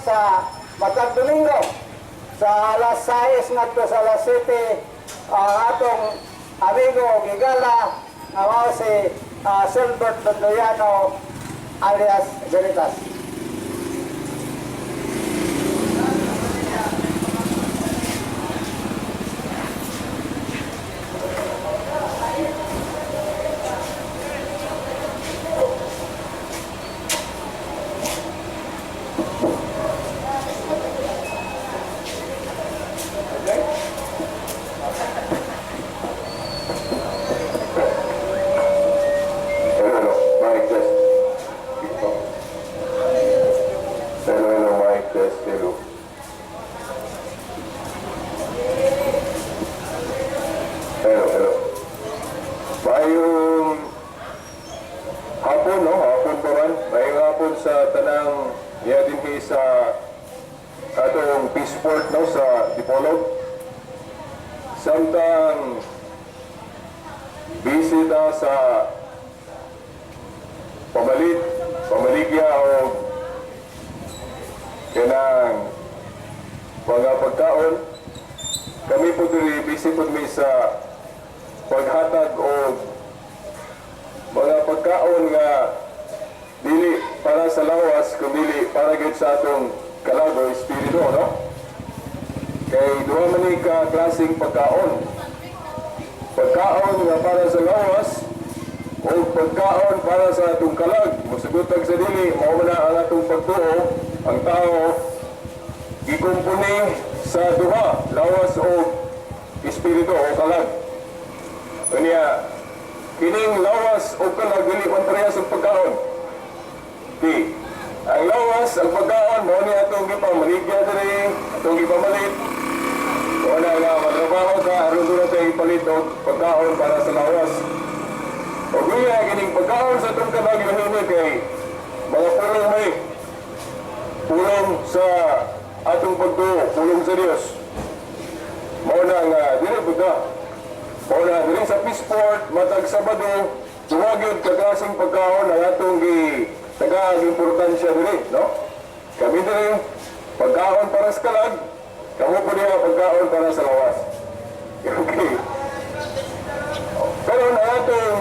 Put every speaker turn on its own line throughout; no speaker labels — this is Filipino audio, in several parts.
sa matag Domingo sa alas 6 ngadto sa alas 7 atong amigo Gigala nga mao si Silbert Dondoyano alias Janitas.
Sa tanang niya din sa atong Peaceport no, sa Dipolog. Samtang bisita sa pamaligya o kanang mga pagkaon, kami po diri busy po mi sa paghatag o mga pagkaon nga dili para sa lawas, kundi para gid sa atong kalago espiritu, no? Kay duha man ni ka klaseng pagkaon. Pagkaon nga para sa lawas o pagkaon para sa atong kalag. Musugutag sa dili, mao man ang atong pagtuo, ang tao gikumpuni sa duha, lawas o espiritu o kalag. Kanya kining lawas o kalag dili man parehas ang pagkaon. Okay. Ang lawas, ang pagkaon, mo ni atong gipamaligya diri, atong gipamalit. O na nga, matrabaho ka, aron doon natin ipalit o pagkaon para sa lawas. O kuya, kining pagkaon sa atong kanagyohin kay mga pulong may pulong sa atong pagtuo, pulong sa Dios. Mao na nga, dili buda. Mao na, dili sa Peaceport, matag Sabado, tuwagyod kagasing pagkaon ang atong taga-importansya dili, no? Kami dili, pagkaon para sa kalag, kamo po niya pagkaon para sa lawas. Okay. Pero na atong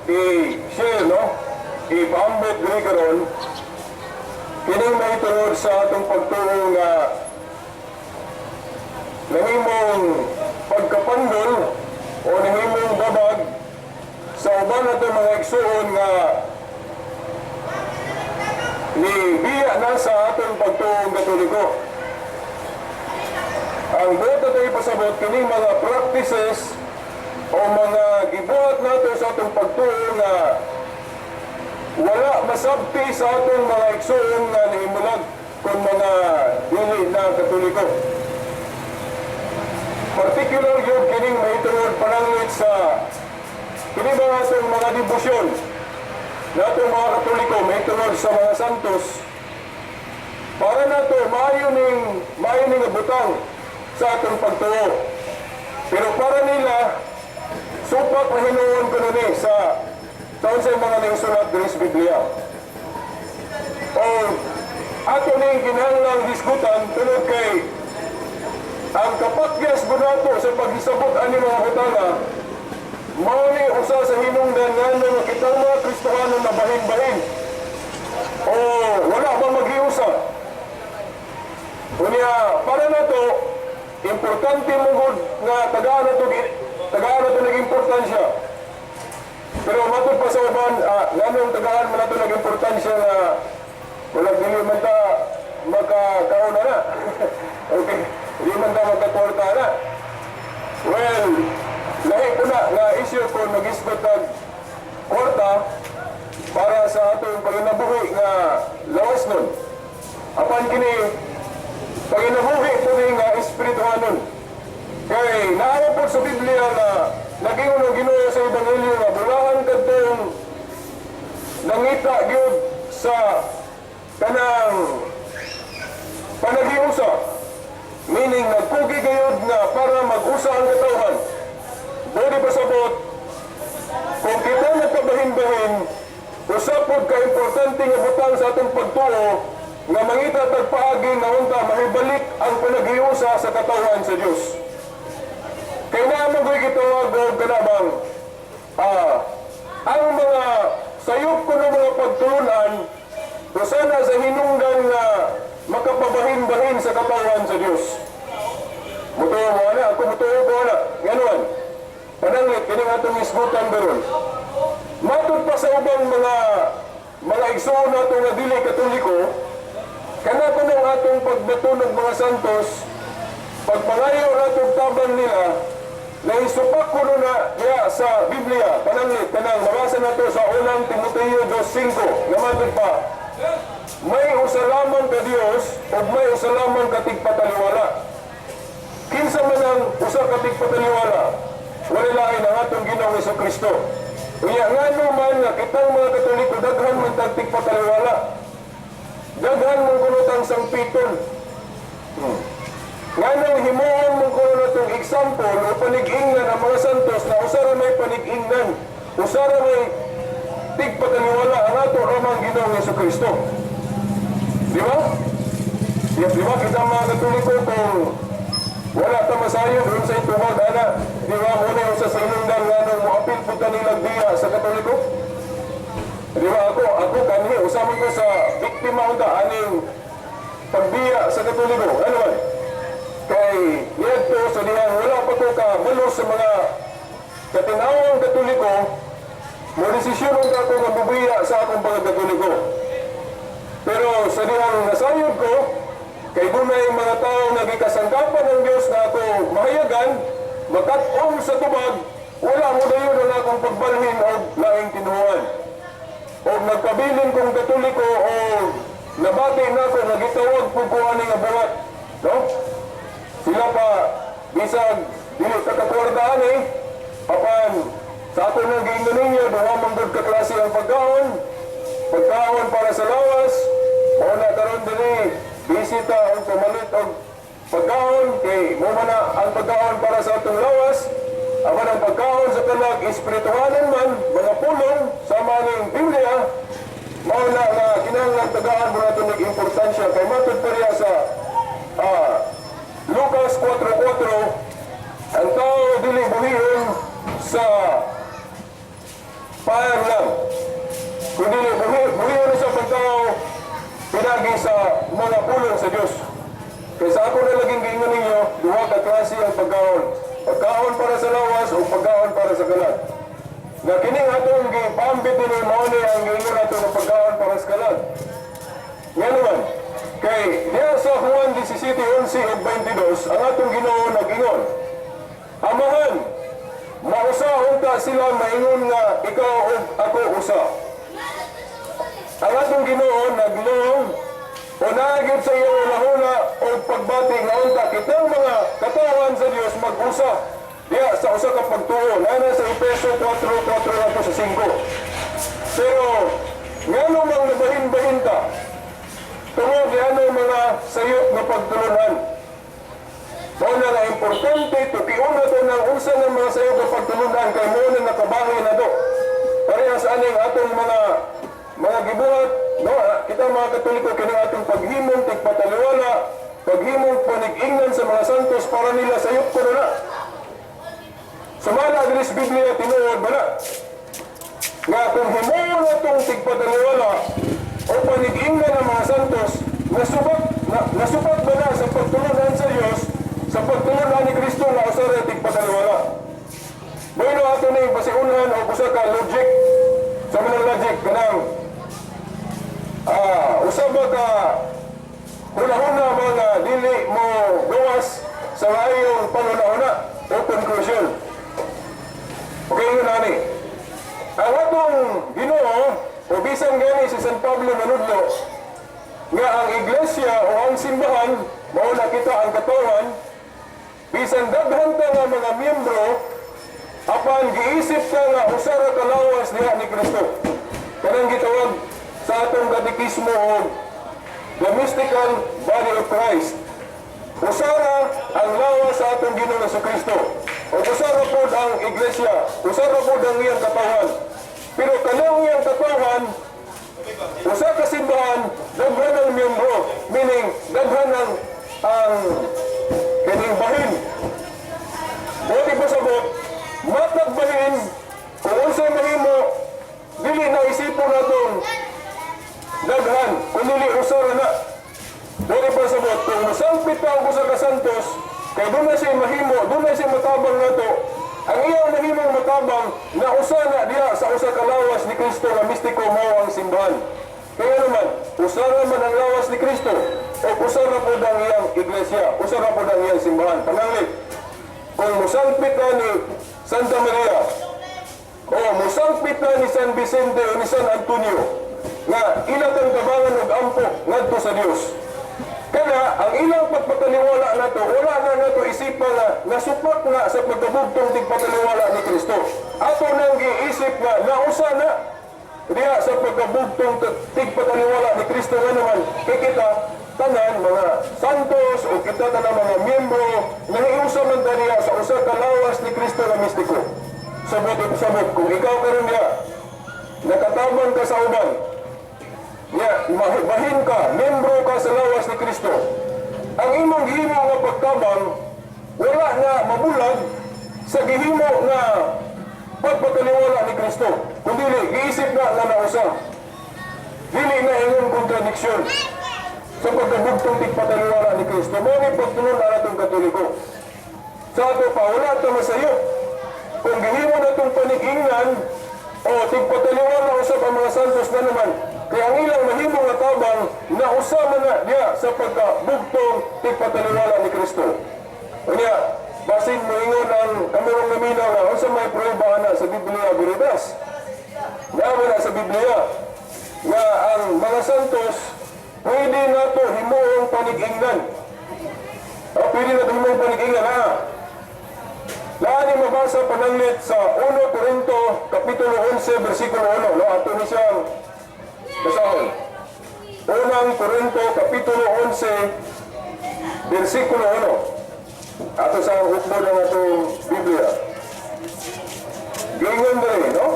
i-share, no? I-paambit dili karon, kining mahitungod sa atong pagtuo nga nahimong pagkapandol o nahimong babag sa uban natong mga igsuon nga ni biya na sa atong pagtuong Katoliko. Ang buot na ito ipasabot kining mga practices o mga gibuhat nato sa atong pagtuong na wala masabti sa atong mga igsuon nga nihimulag kung mga dili na Katoliko. Particular yun kining mahitungod pananglit sa kining mga debosyon nato mga Katoliko may tunod sa mga santos para nato maayo ning butang sa atong pagtuo. Pero para nila supak na hinuon ko nun sa taon sa mga nangsulat diri sa Biblia. O ato ning kinahanglang diskutan tunod kay ang kapakyas ko nato sa paghisabot ani mga butanga mao ni usa sa hinungdan nga kitang mga Kristohano na bahin-bahin o wala ba maghiusa. Unya para na to importante mo gud nga tagaan na to nag-importansya. Pero matod pa sa uban nganong tagaan man nato nag-importansya nga wala dili man ta makakauna na. Okay, di man ta magkakwarta na. Well, lahi ko na nga issue ko nag-isgot ng kwarta para sa atong paginabuhi nga lawas nun. Apan kini paginabuhi po nga espirituhanon. Kay naawa po sa Biblia na naging unang Ginoo sa Ebanghelyo nga bulahan kadtong nangita gyud sa kanang panagiusa. Meaning nagkugi gayud nga para mag-usa ang katawhan. Bodi pasabot, kung kita nagkabahin-bahin, usapod ka importante nga butang sa atong pagtuo, nga mangita tagpaagi na unta mahibalik ang panaghiusa sa katawan sa Dios. Kaya naman ko'y gitawag og kanabang ang mga sayop ko ng mga pagtulunan o sana sa hinungdan nga makapabahin-bahin sa katawan sa Dios. Mutuo mo na, ako mutuo ko na. Nganuan, pananglit, kining atong isgutan baron. Matod pa sa ubang mga igsoon nato nga dili katoliko, kana ko ng atong pagbatunog mga santos, pagpangayo natong taban nila, na isupak ko na diya sa Biblia, pananglit, kanang mabasa nato sa unang Timoteo 2:5, nga matod pa, may usalaman ka Dios o may usalaman ka tigpataliwala. Kinsa man ang usa ka tigpataliwala, wala lain ang atong Ginoong Jesucristo. Unya nga naman nga kitang mga Katoliko daghan man tag tigpataliwala. Daghan mong kunutang sangpiton. Nga nang himuon mong kuno natong example o panig-ingnan ang mga santos na usara may panig-ingnan, usara may tigpataliwala ang ato ramang Ginoong Jesucristo. Di ba? Di ba kita mga Katoliko kung wala ta masayo doon sa itubag, ana, di ba muna yung sa sinundan nga nung muapil po kanilang diya sa Katoliko? Di ba ako kanhi, usaman ko sa biktima unta, aning pagbiya sa Katoliko. Ano man? Kay niyadto sa dihang wala pa ko ka malos sa mga katinawang Katoliko, mo desisyon ka ako nga bubiya sa akong mga Katoliko. Pero sa dihang nasayod ko, kay dunay mga tao nagikasangkapan ng Diyos na ako mahayagan, magkat-on sa tubag, wala mo na yun ang akong pagbalhin o laing tinuhan. O nagpabilin kong Katoliko o nabati na ako, nagitawag po ko aning abuhat. No? Sila pa, bisag, dili sa kakordaan apan, sa ako nang giingon ninyo, duha manggod ka klase ang pagkaon para sa lawas, o na karon dili, bisita ang pumalit og pagkaon kay mo man ang pagkaon para sa atong lawas, apan ang pagkaon sa kalag espirituhanan man mga pulong sama ning Biblia mao na nga kinahanglan tagaan mo nato ning importansya kay matud pa riya sa Lucas 4:4 ang tao dili buhion sa fire lang kundi buhion sa pagtao pinagi sa mga pulong sa Diyos. Kaysa ako na laging giingon ninyo, duha ka klase ang pagkaon. Pagkaon para sa lawas o pagkaon para sa kalag. Nga kining atong gipambit din mao ni ang giingon nato ng pagkaon para sa kalag. Nga naman, kay diya sa Juan 17:11 ug 22, ang atong Ginoo nag-ingon, Amahan, mausahon ta sila maingon nga ikaw ug ako usa. Ang atong Ginoo naglong o naagid sa iyong unahuna o pagbati nga unta kitang mga katawan sa Dios mag-usa diya sa usa ka pagtuo nana sa Efeso 4:4 nato sa 5. Pero ngano mang nabahin-bahin ta tungod ngano mga sayop nga pagtulunan. Mao na nga importante tukion nato ng unsa nga mga sayop nga pagtulunan kay mo na nakabahin na do. Parehas aning atong mga gibuhat, no? Kita mga Katoliko kini atong paghimong tigpataliwala, paghimong panig-ingnan sa mga santos para nila sayop ko na. Sumala dinis Biblia tinuod bala. Nga kung himo natong tigpataliwala o panig-ingnan ng mga santos, nasubat ba na sa pagtulunan sa Dios, sa pagtulunan ni Kristo na usara tigpataliwala. Bueno ato ni basiunan o usa ka logic sa mga logic kanang usaba ka huna-huna mga dili mo gawas sa layong pangunahuna o conclusion. Okay yun ani. Ang atong Ginoo o bisan gani si San Pablo manudlo nga ang iglesia o ang simbahan mao na kita ang katawan bisan daghan ta nga mga miyembro apan giisip ka nga usara ka lawas diha ni Kristo. Kanang gitawag sa atong katekismo o the mystical body of Christ. Usara ang lawas sa atong Ginoo sa Kristo. O usara po ang iglesia, usara po ang iyang katawan. Pero kanang iyang katawan, Usa ka simbahan, daghan ang miyembro, meaning daghan ang kining bahin. Buti pa sabot, matag bahin, kung unsay mahimo, dili na isipon naton daghan, kung dili usara na. Buti pa sabot, kung masangpit pa ang usa ka santos, kay doon na siya mahimo, doon na siya matabang nato, ang iyang mahimong matabang na usa na diha sa usa ka lawas ni Kristo na mistiko mao ang simbahan. Kaya naman, usara man ang lawas ni Kristo o usara po ang iyang iglesia, usara po ang iyang simbahan. Pananglit, kung musangpit na ni Santa Maria o musangpit na ni San Vicente o ni San Antonio na ilang ang tabangan ng ampo ngadto sa Dios. Kaya ang ilang pagpataliwala na to, wala na nato isipan na nasupak na sa pagkabugtong tigpataliwala ni Kristo. Ato nang giisip na nausa na diya sa pagkabugtong tigpataliwala ni Kristo nga naman kay kita tanan mga santos o kita tanan mga miyembro na iusa man diya sa usa ka lawas ni Kristo na mistiko. Sabot kung ikaw karon diya nakatabang ka sa uban, bahin ka, membro ka sa lawas ni Kristo. Ang imong gihimo nga pagtabang wala na mabulag sa gihimo na pagpataliwala ni Kristo. Kung dili, giisip na nausa. Dili na ingon kontradiksyon sa pagkabugtong tigpataliwala ni Kristo. Muna pagtunod na natong Katoliko. Sa ato pa, wala ito masayo. Kung gihimo na itong panigingnan o tigpataliwala usap ang mga santos na naman, kaya ang ilang mahimong natabang na usama na diya sa pagkabugtong tigpataliwala ni Kristo. Kanya, basin mo ingon ang kamurong naminaw na unsa may prueba na sa Biblia Veritas. Naman na sa Biblia na ang mga santos pwede na ito himuong panigingnan. Pwede na ito himuong panigingnan ha. Laan yung mabasa pananglit sa 1 Corinto Kapitulo 11 versikulo 1. No? Ato ni siyang basahon. 1 Corinto Kapitulo 11 versikulo 1. Ato sa hukbo ng atong Biblia. Gingon na rin, no?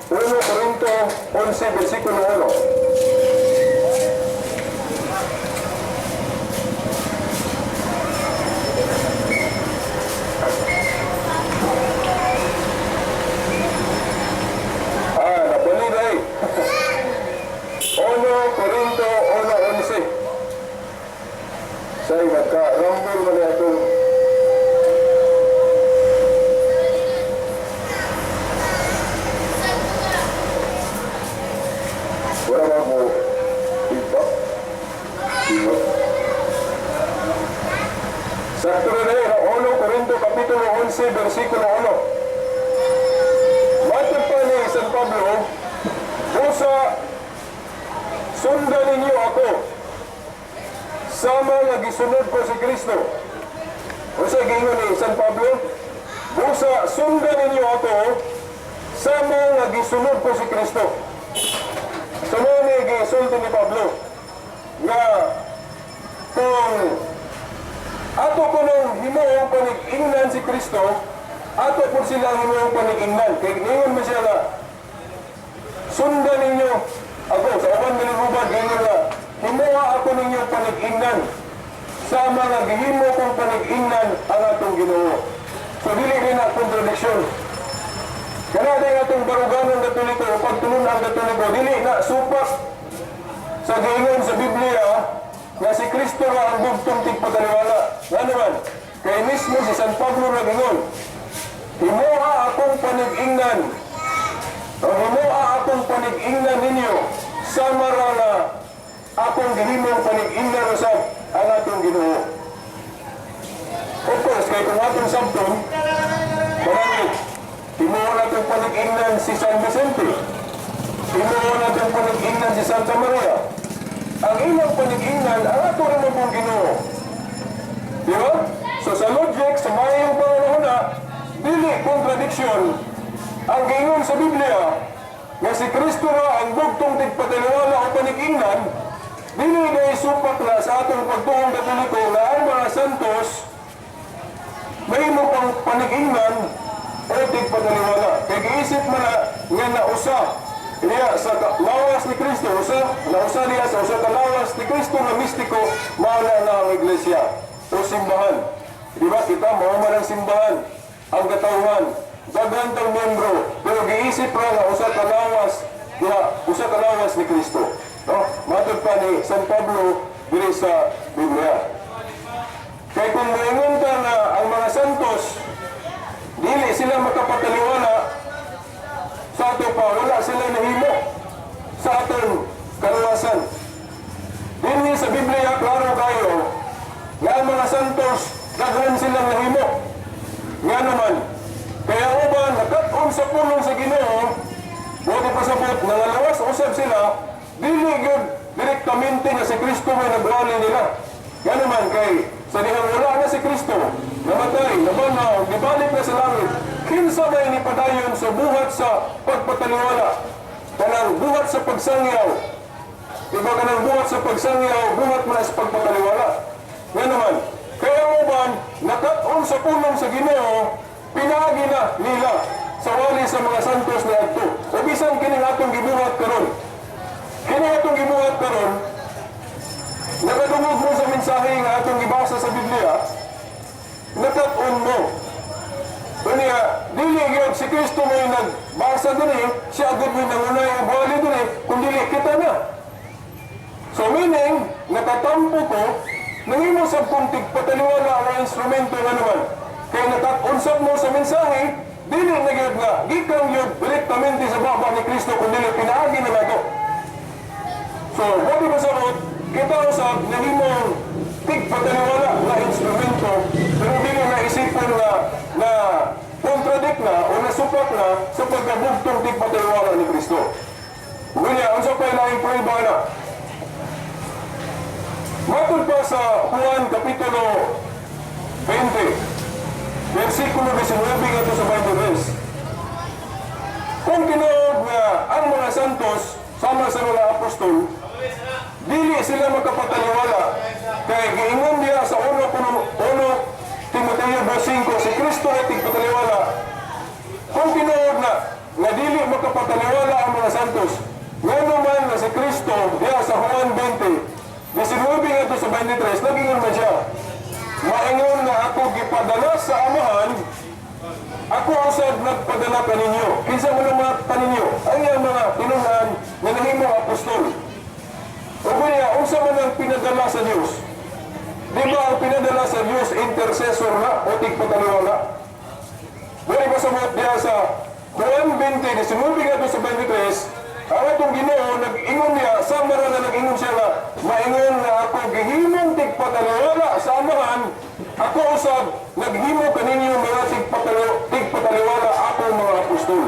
1 Corinto 11 versikulo 1. Corinto 1:11. Say magka-rumble mo na itong wala ba mo iba? Sakto na rin, 1 Corinto Kapitulo 11 versikulo 1. Matod pa ni San Pablo, busa sundan ninyo ako sama nga gisunod ko si Kristo. O sa gingon ni San Pablo, busa sundan ninyo ako sama nga gisunod ko si Kristo. Sa mga ni gisulti ni Pablo nga kung ato po nang himuong panig-ingnan si Kristo, ato po silang himuong panig-ingnan. Kaya ngayon mo siya na sundan ninyo ako, sa uban nilubad, ganyan na, himuha ako ninyo panig-ingnan sa mga gihimo kong panig-ingnan ang atong Ginoo. So, dili rin na kontradiksyon. Kana din atong baruganan Katoliko, pagtulon ang Katoliko, dili na supak sa giingon sa Biblia na si Kristo na ang bugtong tigpataliwala. Nga naman, kay mismo si San Pablo na gingon, himuha akong panig-ingnan o himuha akong panig-ingnan ninyo sa marala akong gihimong panig-ingnan usab ang atong Ginoo. Of course, kay kung atong sabton, marami, himuha natong panig-ingnan si San Vicente, himuha natong panig-ingnan si Santa Maria. Ang ilang panig-ingnan, ang ato rin ang Ginoo. Di ba? So sa logic, sa mayong pangunahuna, dili kontradiksyon ang gingon sa Biblia nga si Kristo na ang bugtong tigpataliwala o panig-ingnan, dili na isupak na sa atong pagtuong Katoliko na ang mga santos may mo pang panig-ingnan o tigpataliwala. Kaya giisip mo na nga nausa Niya sa lawas ni Kristo, nausa niya sa usa ka lawas ni Kristo nga mistiko, mauna na ang iglesia o simbahan. Di ba kita mao man ang simbahan, ang katawhan, daghan tang miyembro, pero giisip ra nga usa ka lawas, usa ka lawas ni Kristo. No? Matod pa ni San Pablo diri sa Biblia. Kaya kung moingon ka na ang mga santos, dili sila makapataliwala sa ato pa, wala sila nahimo sa aton kaluwasan. Dinhi sa Biblia, klaro kayo, nga ang mga santos, daghan silang nahimo. Nga naman, kaya uban, nakat-on sa pulong sa Ginoo, buti pasabot, nangalawas usab sila, dili yun direktamente na si Kristo may nagwali nila. Nga naman, kay sa dihang wala na si Kristo, namatay, nabanaw, gibalik na sa langit, kinsa may nipadayon sa buhat sa pagpataliwala, kanang buhat sa pagsangyaw, iba kanang buhat sa pagsangyaw, buhat mo na sa pagpataliwala. Nga naman, kaya uban, nakat-on sa pulong sa Ginoo, pinagi na nila sa wali sa mga santos ni adto. O bisan kining atong gibuhat karon. Kining atong gibuhat karon, nakadungog mo sa mensahe nga atong gibasa sa Biblia, nakat-on mo. Kanya, dili gyud si Kristo mo'y nagbasa din siya agad mo'y nangunay ang buhali din kung dili kita na. So meaning, nakatampo ko, nangimo sa puntig pataliwala ang instrumento nga naman. Kaya nakat-unsap mo sa mensahe, dili na gyud nga, gikan gyud direktamente sa baba ni Kristo kung dili pinaagi na nato. So, wali masabot, kita usap, nahimong tigpataliwala na instrumento, pero dili na isipon na contradict na o nasupak na sa pagkabugtong tigpataliwala ni Kristo. Kanya, ang sa pailaing prueba na. Matod pa sa Juan Kapitulo 20, versikulo 19 ato sa Bible. Kung tinuod nga ang mga santos sama sa mga apostol, dili sila makapataliwala kay giingon diya sa 1 Timoteo 2:5 si Kristo ay tigpataliwala. Kung tinuod na dili makapataliwala ang mga santos, nga naman na si Kristo diya sa Juan 20 19 ato sa 23 nagingon man siya, maingon na ako gipadala sa Amahan, ako usab nagpadala kaninyo. Kinsa mo mga kaninyo? Ang iyang mga tinungan na nahimo apostol. O kaya, unsa man ang pinadala sa Diyos? Di ba ang pinadala sa Diyos, intercessor na o tigpataliwala? Dali ba sa mga diya sa Juan 20, sinubing ato sa 23, ang itong Ginoo, nag-ingon niya, sama na nag-ingon siya na, maingon na ako gihimong tigpataliwala sa Amahan, ako usab, naghimo kaninyo mga tigpataliwala ako mga apostol.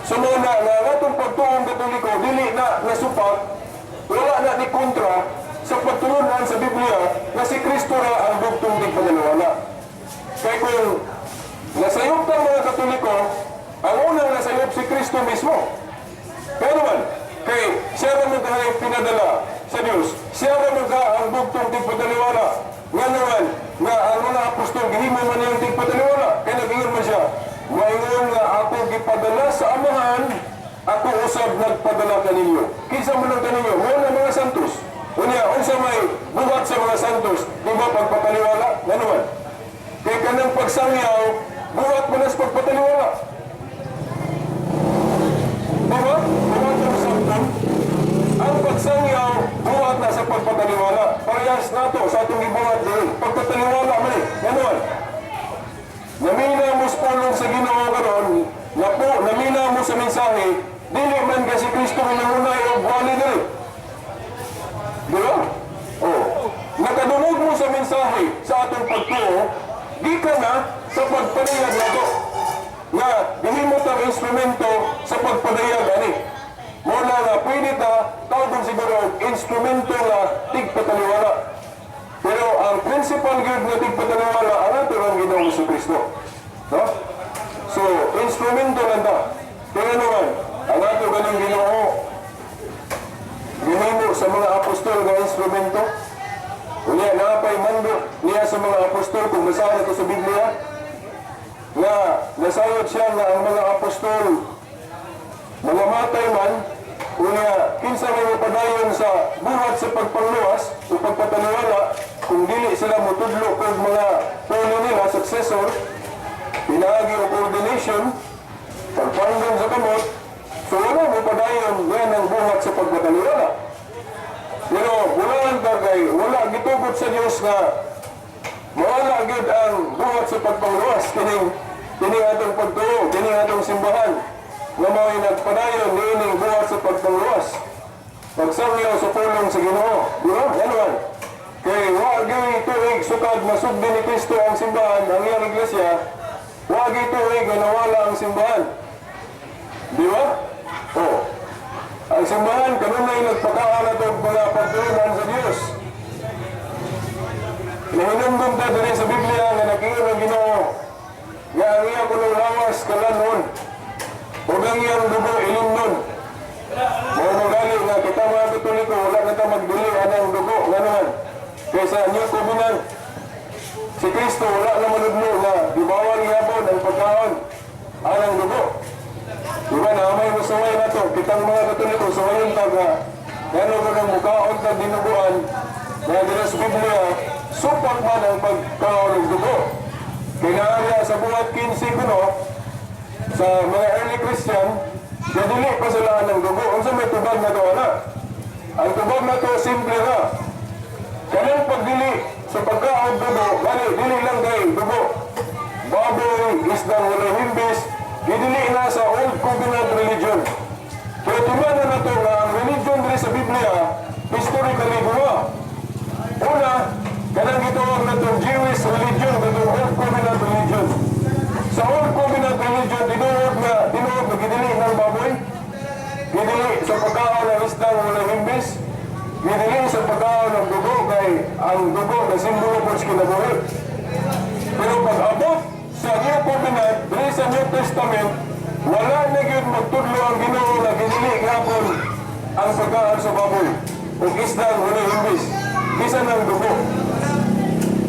So muna, na itong pagtuong Katoliko, dili na nasupat, wala na ni kontra sa pagtulunan sa Biblia na si Kristo ra ang bugtong tigpataliwala. Kaya kung nasayop ng mga Katoliko, ang unang nasayop si Kristo mismo. Pero man, kay siya naman ka pinadala sa Diyos, siya naman ka ang bugtong tigpataliwala. Nga naman, na ang mga apostol, gihimo man yung tigpataliwala. Kaya nag-ingon man siya, maingon nga ako gipadala sa Amahan, ako usab nagpadala kaninyo. Kinsa man ang kaninyo, mga mga santos. Unya, unsa may buhat sa mga santos, di ba pagpataliwala? Nga naman, kaya kanang pagsangyaw, buhat mo na sa pagpataliwala. Di ba? Buhat ng santos. Ang pagsangyaw, buhat na sa pagpataliwala. Parehas na to sa atong ibuhat din. Pagpataliwala man Nga naman, namina mo sa pulong sa Ginoo karon, namina mo sa mensahe, dili man kasi Kristo nangunay o buhali dili. Di ba? Nakadungog mo sa mensahe sa atong pagtuo, di ka na sa pagpadayag na to. Nga, gihimot ang instrumento sa pagpadayag ani. Muna nga, pwede ta, tawag siguro, instrumento na tigpataliwala. Pero ang principal good na tigpataliwala, ang ato ang Ginoong Jesucristo. No? So, instrumento lang ta. Kaya naman, ang ato ganang Ginoo, gihimo sa mga apostol na instrumento. Unya, napay mando niya sa mga apostol, kung basahan ito sa Biblia, nga nasayot siya nga ang mga apostol Mamamatay man, unya, kinsa may mapadayon sa buhat sa pagpangluwas o pagpataliwala, kung dili sila mutudlo kung mga puno nila, successor, pinagi o coordination, pagpanggan sa kamot, so wala mapadayon yan ang buhat sa pagpataliwala. Pero wala bagay, wala gitugot sa Diyos na mawala agad ang buhat sa pagpangluwas. Kini atong pagtuo, kini atong simbahan, na mao'y nagpadayon niining buhat sa pagpangluwas. Pagsangyaw sa pulong sa Ginoo. Di ba? Yan man. Kay wagi tuig sukad masugdi ni Kristo ang simbahan, ang iyang iglesia, wagi tuig na nawala ang simbahan. Di ba? Oo. Ang simbahan, kanunay nagpakaala ito mga pagtulunan sa Diyos. Nahinumdum ta din sa Biblia na nag-iyon ang Ginoo nga ang iyang kulong lawas kalanon o ang iyang dugo ilimnon. Mga magali nga kita mga Katoliko, wala na ta magdili anang dugo nga naman. Kaysa New Covenant, si Kristo wala na manudlo nga ibawal yapon ang pagkaon anang dugo. Diba na may musaway na to, kitang mga Katoliko, sawayin ta nga gano'n ka ng mukhaon ta dinuguan na dito sa Biblia, supak man ang pagkaon ng dugo. Kinaarya sa buhat 15 kuno, sa mga early Christian, nadili pa sila ng dugo. Kung sa may tubag na to, ana? Ang tubag na to, simple na. Kanang pagdili sa pagkaon dugo, dili lang kay dugo. Baboy, isdang wala himbis, didili na sa Old Covenant religion. Pero tumana na to nga ang religion rin sa Biblia, historically gumawa. Una, kanang gitawag na itong Jewish religion, itong Old Covenant religion. Sa Old Covenant religion, dinuod na gidili ng baboy, gidili sa pagkaon ng isdang wala himbis, gidili sa pagkaon ng dugo, kay ang dugo na simbolo po sa kinabuhi. Pero pag-abot sa New Covenant, dili sa New Testament, wala na yun magtudlo ang Ginoo na gidili hapon ang pagkaon sa baboy o isdang wala himbis, bisan ng dugo.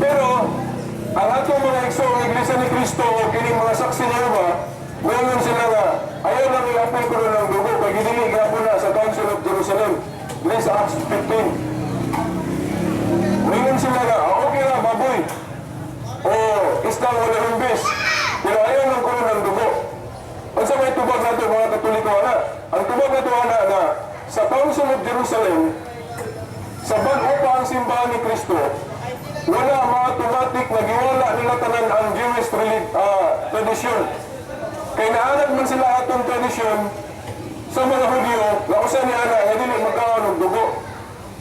Pero ang atong mga igsoon ng Iglesia ni Cristo o kining mga saksi niya ba, ngayon sila nga, ayaw lang i-apel ko ng dugo, kay gidili hapon na sa Council of Jerusalem, dili sa Acts 15. Ngayon sila nga, okay na baboy o isdang wala himbis, pero ayaw lang ko ng dugo. Ang sa may tubag nato mga Katoliko, ana, ang tubag nato ana na sa Council of Jerusalem, sa bago pa ang simbahan ni Kristo, wala ma-automatic na giwala nila tanan ang Jewish tradisyon. Kaya naanad man sila atong tradisyon sa mga Hudyo, lausan ni ana, nga dili magkaon ng dugo.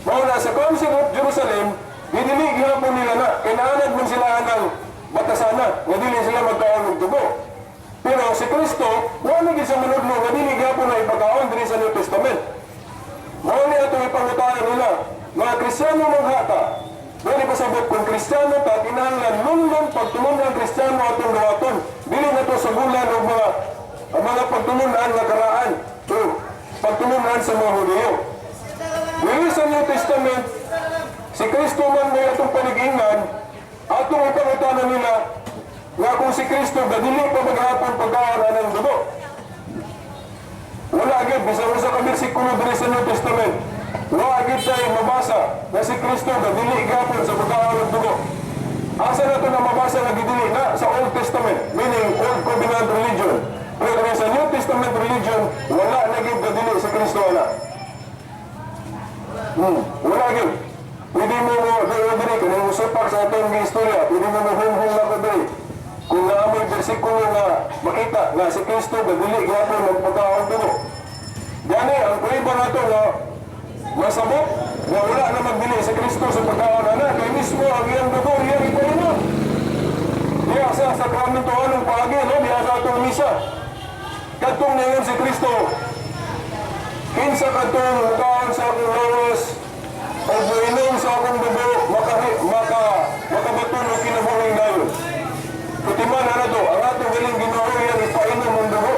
Mauna sa Council of Jerusalem, dili gihapon nila na, kaya naanad man sila anang batasana, nga dili sila magkaon ng dugo. Pero si Kristo, wala gid sa manudlo nga dili gihapon na ipagkaon diri sa New Testament. Mao ni atong ipangutanan nila, mga Kristiyano maghata. Dili pasabot kung Kristiyano ta, kinahanglan nunlon pagtulungan Kristiyano atong dawaton. Dili na to sa bulan o mga pagtulunan nga karaan. So, pagtulunan sa mga Hudyo. Dili sa New Testament, si Kristo man may atong panig-ingan, atong ipangutanan nila nga kung si Kristo dili pa maghapon pagkaon ng dugo. Wala agad, bisan sa kabersikulo diri sa New Testament, wala agad tayo mabasa na si Kristo dili gapon sa pagkaon ng dugo. Asa na ito na mabasa na gidili na sa Old Testament, meaning Old Covenant religion. Pero sa New Testament religion, wala na agad dili sa Kristo na. Wala agad. Pwede mo diri kung usapak sa atong istorya, pwede mo mahumhum na ko diri. Kung naamoy bersikulo nga makita nga si Kristo dili gapon ng pagkaon dugo. Gani, ang pwede na ito nga masabot na wala na magdili sa Kristo sa pagkaon na kay mismo ang iyang dugo, iyang ipainom. Diya sa sakramento anong paagi, no? Diya sa atong misa. Katong ngayon si Kristo, kinsa katong mukhaan sa akong lawas, o buinom sa akong dugo, makabaton o kinabuhay ngayon. Kutiman na to, ang atong galing Ginoo yan ipainom ang dugo.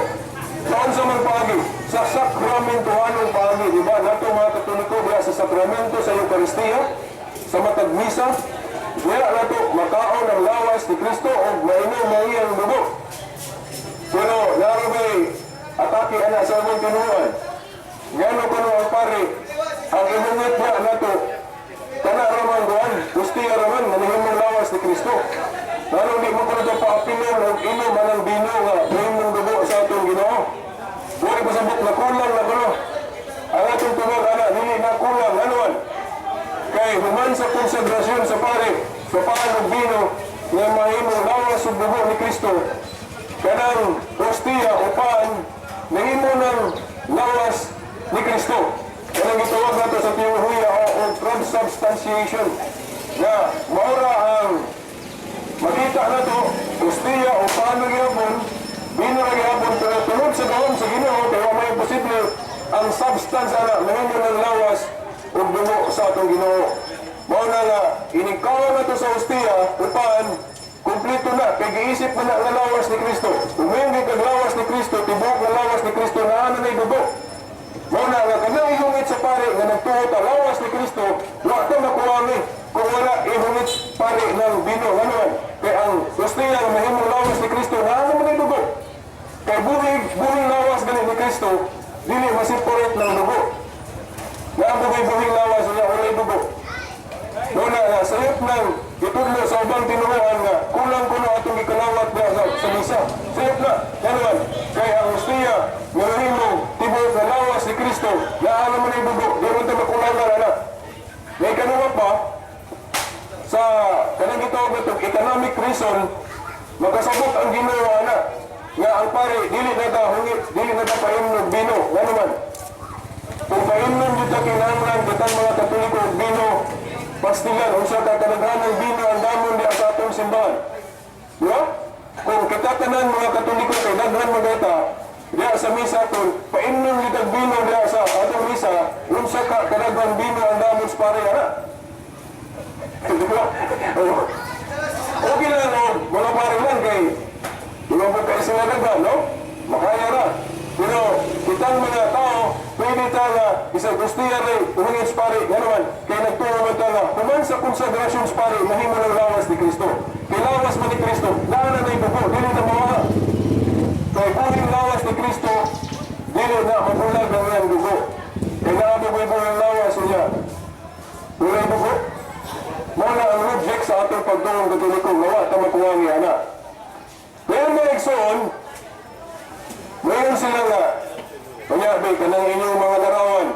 Saan sa mga paagi? Sa sakramento anong paagi, di ba? Nato mga Katoliko sa sakramento sa Eucharistia, sa matag misa, wala nato makaon ang lawas ni Kristo o mainom ang iyang dugo. Pero narabay atake ana sa among tinuan. Ngano kuno ang pare ang imungat niya nato kana raman doan gustiya raman nga nahimong lawas ni Kristo. Lalo di mo kuno sa paapilon og inom manang bino nga nahimong dugo sa atong Ginoo. Wala pasabot na kulang na kuno. Ang atong tunog ana dili na kulang anuan. Kay human sa konsagrasyon sa pare sa paan og bino nga mahimong lawas ug dugo ni Kristo. Kanang hostiya o paan nahimo ng lawas ni Kristo. Kanang gitawag nato sa teolohiya o transubstantiation na maura ang makita nato hostiya o paan ng gihapon bino na gihapon pero tunod sa gawon sa Ginoo kaya may posible ang substance ana mahimo ng lawas ug dugo sa atong Ginoo. Mao na nga inikaw nato sa hostiya o paan kumpleto na, kay giisip mo na ang lawas ni Kristo. Umingin kag lawas ni Kristo, tibok ang lawas ni Kristo na ano na idugo. Muna nga kanang ihungit sa pare nga nagtuot ang lawas ni Kristo, wa ito makuwangi kung wala ihungit pare ng bino. Ano? Kaya ang hostiya nga mahimong lawas ni Kristo na ano na idugo. Kay buhing lawas ganit ni Kristo, dili masiporate ng dugo. Nga ang buhing lawas niya wala idugo. Muna nga sayop ng itudlo sa ubang tinuruan nga kulang kuno atong ikalawat na sa misa. Sayop na, yanuan. Kaya ang hostiya nga mahimong tibok na lawas ni Kristo na ano mo na ibugo, di mo ito makulang na na. May kanuwat pa sa kanang gitawag na itong economic reason makasabot ang ginawa na nga ang pare dili na da hungit, dili na da paimnog bino, nga naman. Kung paimnog dito kinahanglan kitang mga Katoliko bino pastilan, unsa ka kadaghan ng bino ang damon di sa atong simbahan. Diba? Kung kita tanan mga Katoliko kay daghan magata diya sa misa kung paimnom litag bino diya sa atong misa, unsa ka kadaghan bino ang damon sa pare ana. Diba? Okay lang no, mga pare lang kay diba mo kayo sila daghan, no? Makaya ra. Pero kitang mga tao, pwede tala, isang gustiya rin, umingin sa pare, gano'n, kaya nagturo mo tala, kuman sa konsagrasyon sa pare, mahimo ng lawas ni Kristo. Kay lawas mo ni Kristo, daan na ibugo, dili na mawala. Kay buhing lawas ni Kristo, dili na mabulag ang iyang dugo. Kaya naabugo ng lawas niya. Wala ibugo. Muna ang reject sa atong pagdungong Katoliko, nawa, tamakuwangi, anak. Kaya may igsoon, mayroon sila nga, kanyabi, kanang inyong mga larawan.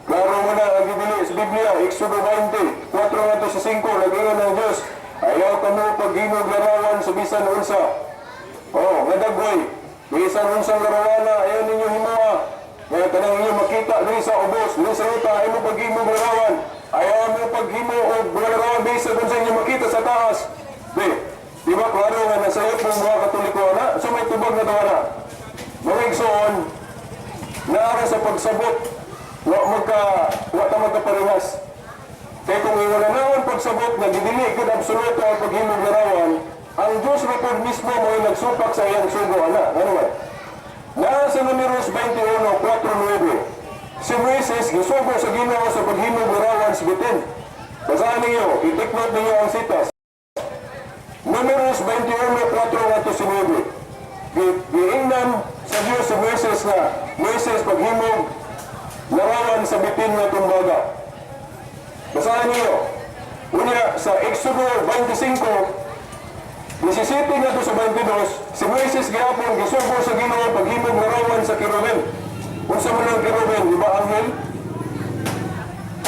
Klaro mo na ang gibili sa Biblia, Exodo 20, 4 nga sa 5, nag-ingon ng Diyos, ayaw ka mo pag-hinog larawan sa bisan unsa. Nadagway, bisan unsang larawan na, ayaw ninyo himawa. Kaya kanang inyong makita, dili sa ubos, dili sa ruta, ayaw mo pag-hinog larawan. Ayaw mo pag-himo o mga larawan, bisan unsang inyong makita sa taas. Di ba, klaro nga, nasayot mo mga Katoliko na, so may tubag na daw na. Mga igsoon, naara sa pagsabot, wa ta magkaparehas. Kaya kung iwalanawan pagsabot na didili good absoluto ang paghimog larawan, ang Diyos repod mismo mo ay nagsupak sa iyang sugo, anak. Ano ba? Nasa Numeros 21:4-9, si Moises gisugo sa Ginoo sa paghimog larawan sa bitin. Basahan ninyo, itiknot ninyo ang sitas. Numeros 21:4-9. Giingnan sa Diyos si Moises na Moises paghimog larawan sa bitin na tumbaga. Basahan niyo. Una sa Exodo 25, 17 nga to sa 22, si Moises gihapon gisugo sa Ginoo paghimog larawan sa kirubin. Unsa man ang kirubin, di ba anghel?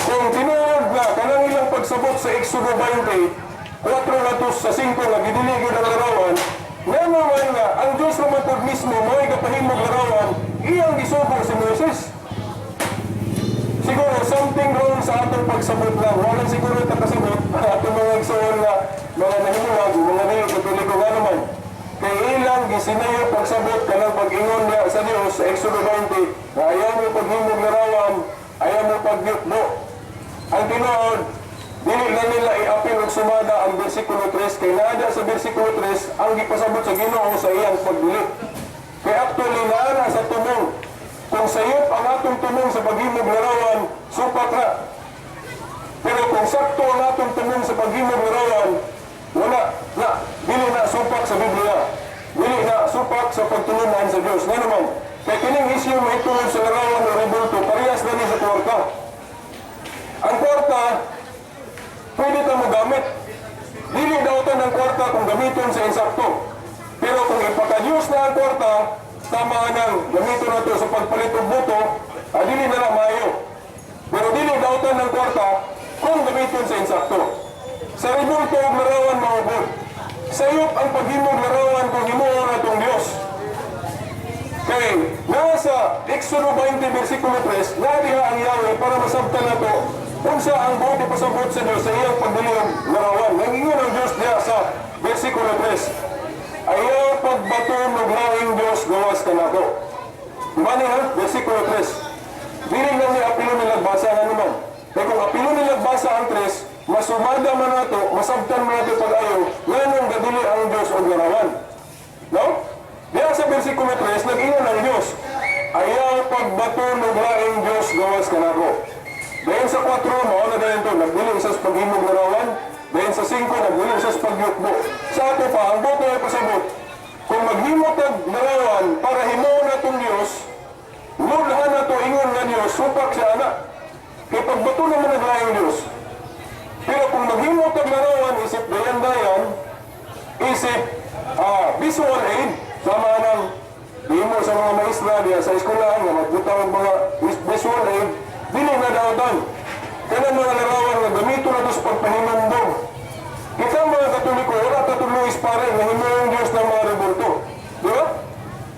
Kung tinuod na kanang ilang pagsabot sa Exodo 20, 4 nga to sa 5 nga gidiligid ang larawan, nga naman nga, ang Diyos naman po mismo, may kapahimog larawan, iyang gisugo si Moises. Siguro, something wrong sa atong pagsabot lang. Walang siguro ito kasabot, atong mga igsoon na mga nahimulag, mga Katoliko nga naman. Kaya ilang gisinayo pagsabot ka ng pag-ingon niya sa Diyos sa Exodo 20, na ayaw mo paghimog larawan, ayaw mo pagyukbo. Ang tinood, dili na nila i-apil o sumada ang versikulo 3 kay nada sa versikulo 3 ang gipasabot sa Ginoo sa iyang pagdili. Kay actually naana sa tumong kung sayop ang atong tumong sa paghimog larawan, supak na. Pero kung sakto ang atong tumong sa paghimog larawan, wala na, dili na supak sa Biblia. Dili na supak sa pagtulunan sa Diyos. Nga naman, kaya kining isyu may tulad sa larawan o rebulto, parehas na sa kwarta. Ang kwarta, pwede ta magamit. Dili daw ito ng kwarta kung gamiton sa insakto. Pero kung ipaka-Diyos na ang kwarta, tama nang gamiton na ito sa pagpalit og buto, dili na lang maayo. Pero dili daw ito ng kwarta kung gamiton sa insakto. Sa rebulto og larawan maubod. Sayop ang paghimog larawan kung himuon na itong Diyos. Kaya nasa Exodo 20 versikulo 3, nadiha ang Yahweh para masabtan na ito kung sa ang buti pasabot sa Diyos sa iyang pagdiling larawan. Nangingon ang Diyos niya sa versikulo 3. Ayaw pagbaton ng laing Diyos gawas ka na ito. Diba niya? Versikulo 3. Dili lang ni apilo nilagbasa na naman. Kaya kung apilo nilagbasa ang 3, masumada man nato, masabtan man nato pag-ayaw, nganong gadili ang Diyos o larawan. No? Diya sa versikulo 3, nag-ingon ang Diyos, ayaw pagbato ng laing Diyos gawas ka na ito. Dahil sa 4, mauna na ito, nagdiling sa paghimog larawan. Dahil sa 5, nagdiling sa pagyukbo. Sa ato pa, ang boto ay pasabot, kung maghimog ng larawan para himuon na itong Diyos, lulhan na ito, ingon na Diyos, supak sa anak. Kaya pagbato naman ng laing Diyos. Pero kung maghimog ng larawan, isip dayan-dayan, isip visual aid, sama ng himo sa mga maestra diya sa eskwelahan nga magbutang ang mga visual aid, dili na daotan. Kaya mga larawan nga gamito na ito sa pagpahinandong. Kita mga Katoliko, wala katuluis pare nga himuong Diyos ng mga rebulto. Di ba?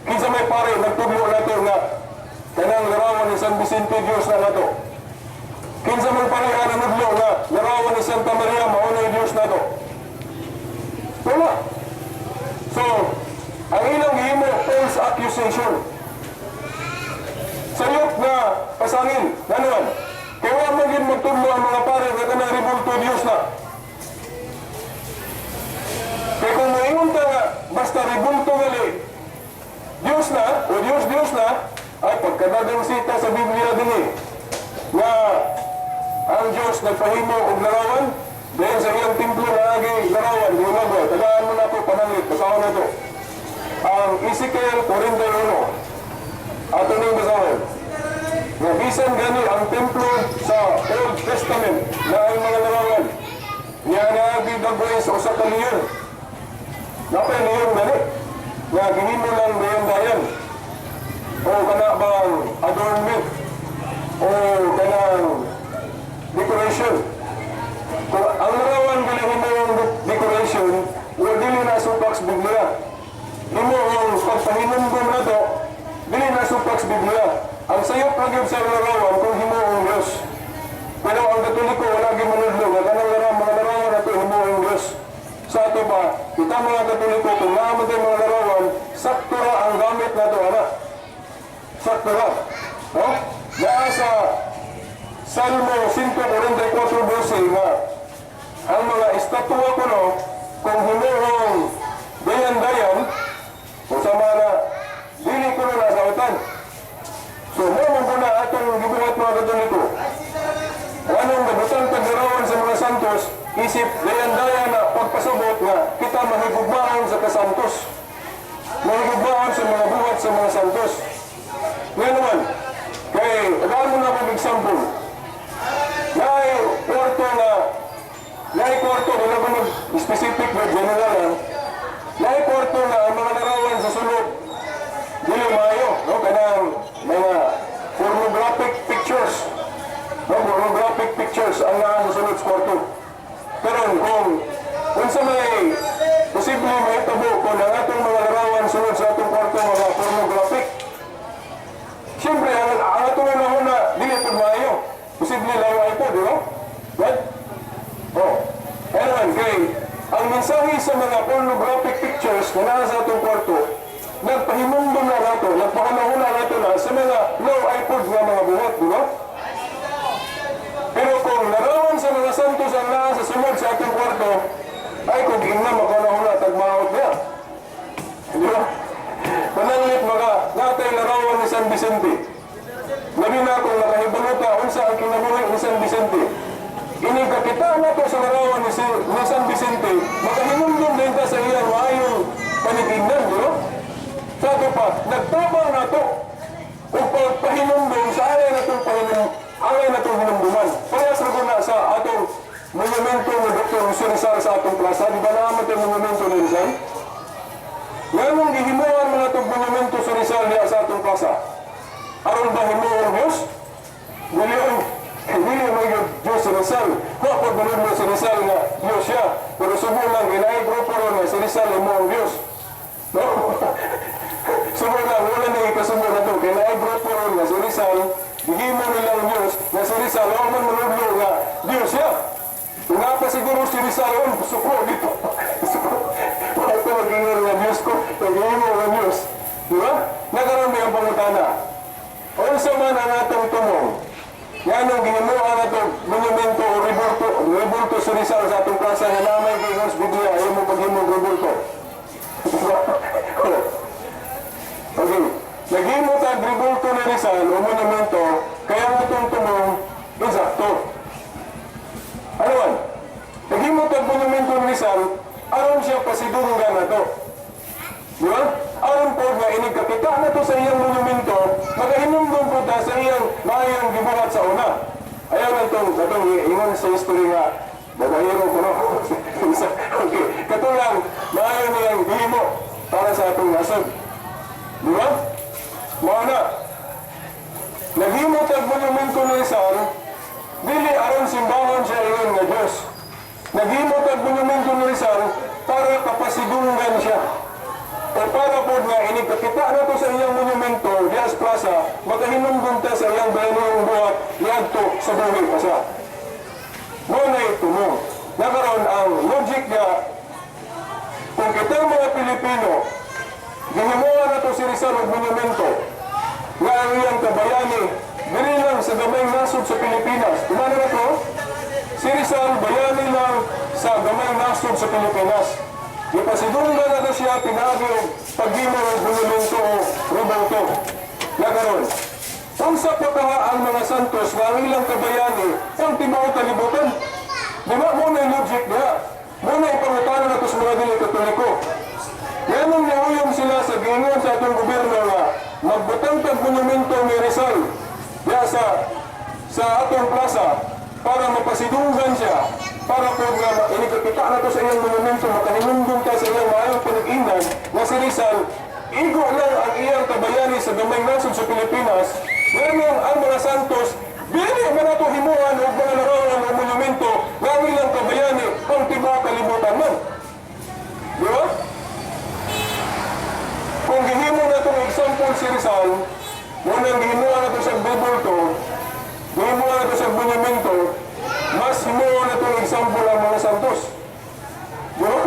Kinsa may pare, nagtudlo na ito nga kanang larawan ni San Vicente Diyos na nato. Kinsa may pare nga nanudlo nga larawan ni Santa Maria maunay Diyos na ito. Wala. So, ang ilang himo, false accusation. Sayop na pasangin. Nanuan? Kaya wala maging magtudlo ang mga pare nga kanang rebulto Diyos na. Kaya kung maingon ka nga, basta rebulto gali, Diyos na, o Diyos na, ay pagkadagang sita sa Biblia din nga ang Diyos nagpahimo og larawan, dahil sa iyang templo na agi larawan, di mo tagaan mo na ito, panangit, basahan na ito. Ang Ezekiel 41, ato nang basahan. Nga bisan gani ang templo sa Old Testament na ang mga larawan, niya na agi dagway sa usa ka liyon. Napay liyon gani, nga ginimo ng dayan-dayan. O kana bang adornment, o kanang decoration. Kung ang larawan bilhin mo yung decoration, o dili na supak sa Biblia. Himo yung pagpahinumbong na to, dili na supak sa Biblia. Ang sayop lagi sa larawan kung himo ang Diyos. Pero ang Katoliko wala gimanudlo, nga kanang larawan, mga larawan na to himo ang Diyos. Sa ato ba, kita mga Katoliko, kung naaman tayo mga larawan, sakto ra ang gamit na to, anak. Sakto ra. No? Naa sa Salmo 144:12 nga ang mga estatwa ko no, kung himuhong dayan-dayan, kung sama na, dili ko na nasautan. So, mamang ko na atong gibuhat mga Katoliko. Anong nabutang paglarawan sa mga santos, isip dayan-dayan na pagpasabot nga kita mahigugmaon sa kasantos. Mahigugmaon sa mga buhat sa mga santos. Ngayon naman, kay, tagaan mo na akong example. Naay kwarto, wala ko mag-specific na general lang. Naay kwarto na ang mga larawan sa sulod. Dili maayo, no? Kanang mga pornographic pictures. No? Pornographic pictures ang naa sa sulod sa kwarto. Pero kung sa may posible may tabo kung ang atong mga larawan sulod sa atong kwarto mga pornographic, siyempre, ang atong na dili po maayo. Posible lang ay po, di ba? Right? Oh. Anyway, kay, ang mensahe sa mga pornographic pictures na nasa atong kwarto, nagpahimumbong na nato, nagpakamahuna nato na sa mga low iPod na mga buhat, di ba? Pero kung larawan sa mga santos ang nasa sunod sa atong kwarto, ay kung ina makanahuna, tagmahot niya. Di ba? Panangit mga natay larawan ni San Vicente. Labi na kung nakahibaluta unsa ang kinabuhi ni San Vicente. Ini kakita na to sa larawan ni San Vicente, makahinumdum din ka sa iyang maayong panitignan, di ba? pa, nagtabang na to. Kung pagpahinumdum, sa alay na itong alay na itong hinumduman. Parehas na na sa atong monumento ni Dr. Jose Rizal sa atong plaza. Di ba naman itong monumento ni Rizal? Ganong gihimuan mga itong monumento sa Rizal niya sa atong plaza. Aron ba himuan Diyos? Hindi may Diyos sa Rizal. Mapagulod mo sa Rizal nga Diyos siya. Pero subo lang, ginay grupo ron nga sa Rizal himuan Diyos. No? Subo lang, wala na ikasubo na ito. Ginay grupo ron nga sa Rizal, hihimo nilang Diyos nga sa Rizal, huwag man manublo nga Diyos siya. Kung nga pa siguro si Rizal, suko dito. Ito mag-ingon nga Diyos ko, mag-himo nga Diyos. Diba? Nagkaroon mo yung pangutana. O sa man ang atong tumong, yan ang gihimuan na itong monumento o rebulto sa Rizal sa atong plaza na namay kay Gos Bidya, ayaw mo paghimong rebulto. Okay. Naghimo tag rebulto ni Rizal o monumento, kaya ang itong tumong eksakto. Ano man? Naghimo tag monumento ni Rizal, aron siya pasidunggan na to. Di ba? Aron po nga inigkakita na to sa iyang monumento, magahinumdum po ta sa iyang mayang gibuhat sa una. Ayaw na itong ingon sa history nga, babahiro ko no. Okay, katulang, maayo niyang himo para sa atong nasod. Di ba? Mga na, naghimo tag monumento ni Rizal, dili aron simbahan siya iyon nga Diyos. Naghimo tag monumento ni Rizal para kapasidunggan siya. O para po nga inigkakita na to sa iyang monumento, Diaz Plaza, makahinumdum ta sa iyang bayanong buhat, yadto sa buhay pa siya. Muna ito mo. Nakaroon ang logic niya, kung kitang mga Pilipino, gihimuha na to si Rizal og monumento, nga ang iyang kabayani, dili lang sa gamay nasod sa Pilipinas. Kumana na to? Si Rizal, bayani lang sa gamay nasod sa Pilipinas. Ipasidunggan na siya pinagi o paghimo ng monumento o rebulto. Nagaroon. Kung sa pagkaha ang mga santos na ang ilang kabayani, ang tibaw kalibutan. Di ba muna yung logic niya? Muna ipangutanan na ito sa mga dili katoliko. Yanong nauyong sila sa gingon sa atong gobyerno na magbutang tag monumento ni Rizal diya sa atong plaza para mapasidunggan siya. Para po nga inikakita na to sa iyang monumento, makahinumdum ka sa iyang maayong pinag-inan na si Rizal, igo lang ang iyang kabayani sa gamay nasod sa Pilipinas, ngayon ang mga santos, dili man nato himuan o mga larawan o monumento nga ang ilang kabayani kung tiba kalibutan man. Di ba? Kung gihimo na itong example si Rizal, munang gihimuan na ito sa rebulto, gihimuan na ito sa monumento, mas himuan na itong example ang mga santos. Diba?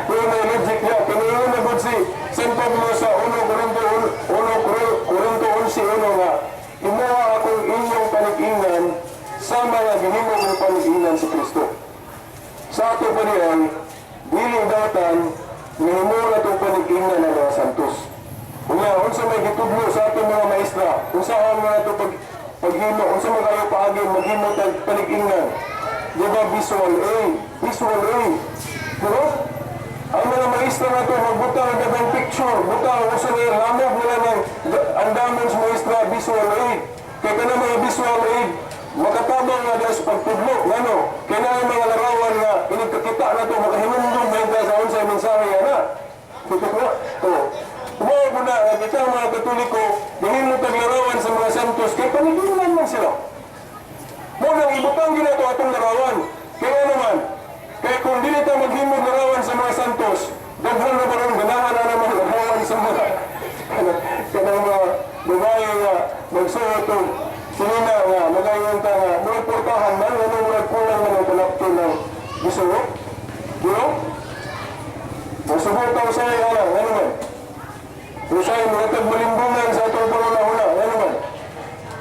Kung may logic niya, kinuha na good si San Pablo sa 1 Corinto 11 nga, himuha akong inyong panig-ingan sa mga gihimo ng panig-ingan si Kristo. Sa ato pa riyan, diling datan, himuha na itong panig-ingan ng mga santos. Kung sa may gitudlo sa atong mga maestra, kung saan mo na ito paghimo, kung saan mo kayo paagin, maghimo tag panig-ingan. Diba visual A? Visual A. Diba? Ang mga maestra na ito, magbutang ang gabang picture, butang kung saan yung lamog nila ng ang damang sa maestra, visual A. Kaya ka na mga visual A, makatabang nga dahil sa pagtudlo. Ano? Kaya na ang mga larawan nga, inigkakita na ito, makahinumdum na yung sa unsay mensahe yan na. Tutok na. Tumawag mo na, kita ang mga katoliko, dahil mo taglarawan sa mga santos, kaya panigilan man sila. Munang ibutang gina ito atong larawan. Kaya naman, kaya kung di nito maghimod larawan sa mga santos, daghan na ba rin ganahan na naman larawan sa mga kanang mga babae nga magsuot o sinina nga magayon ta nga mga portahan man, anong nagpulang na ng kalapto ng gisuot. Diyo? Magsuot ang sa'yo, ano man? Kung sa'yo, mga tagmalimbungan sa itong pangunahuna, ano man?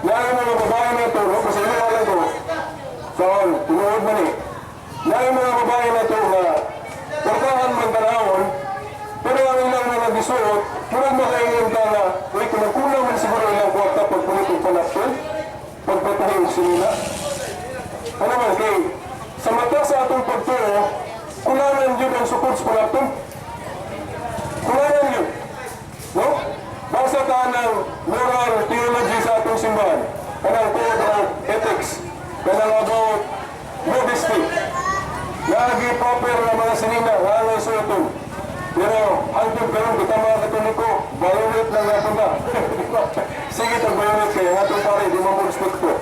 Nang mga babae na ito, no? Kasi hindi alam ko, saan, tinuod man eh. Nang mga babae na ito na portahan man tanahon, pero ang ilang mga gisuot, murag makaingin ka na, uy, kulang man siguro ilang kwarta pagpunitong panapton, pagpatahin sinila. Ano man, kay, sa mata sa atong pagturo, kulangan yun ang sukod sa panapton. Kulangan yun. No? kanang moral theology sa atong simbahan, kanang code of ethics, kanang about modesty. Lagi proper na mga sinina, nga suotong. Pero hanggang karon kita mga Katoliko, violate lang natin na. Sige, tag-violate kayo. Nga itong pare, di mo mo respect ko.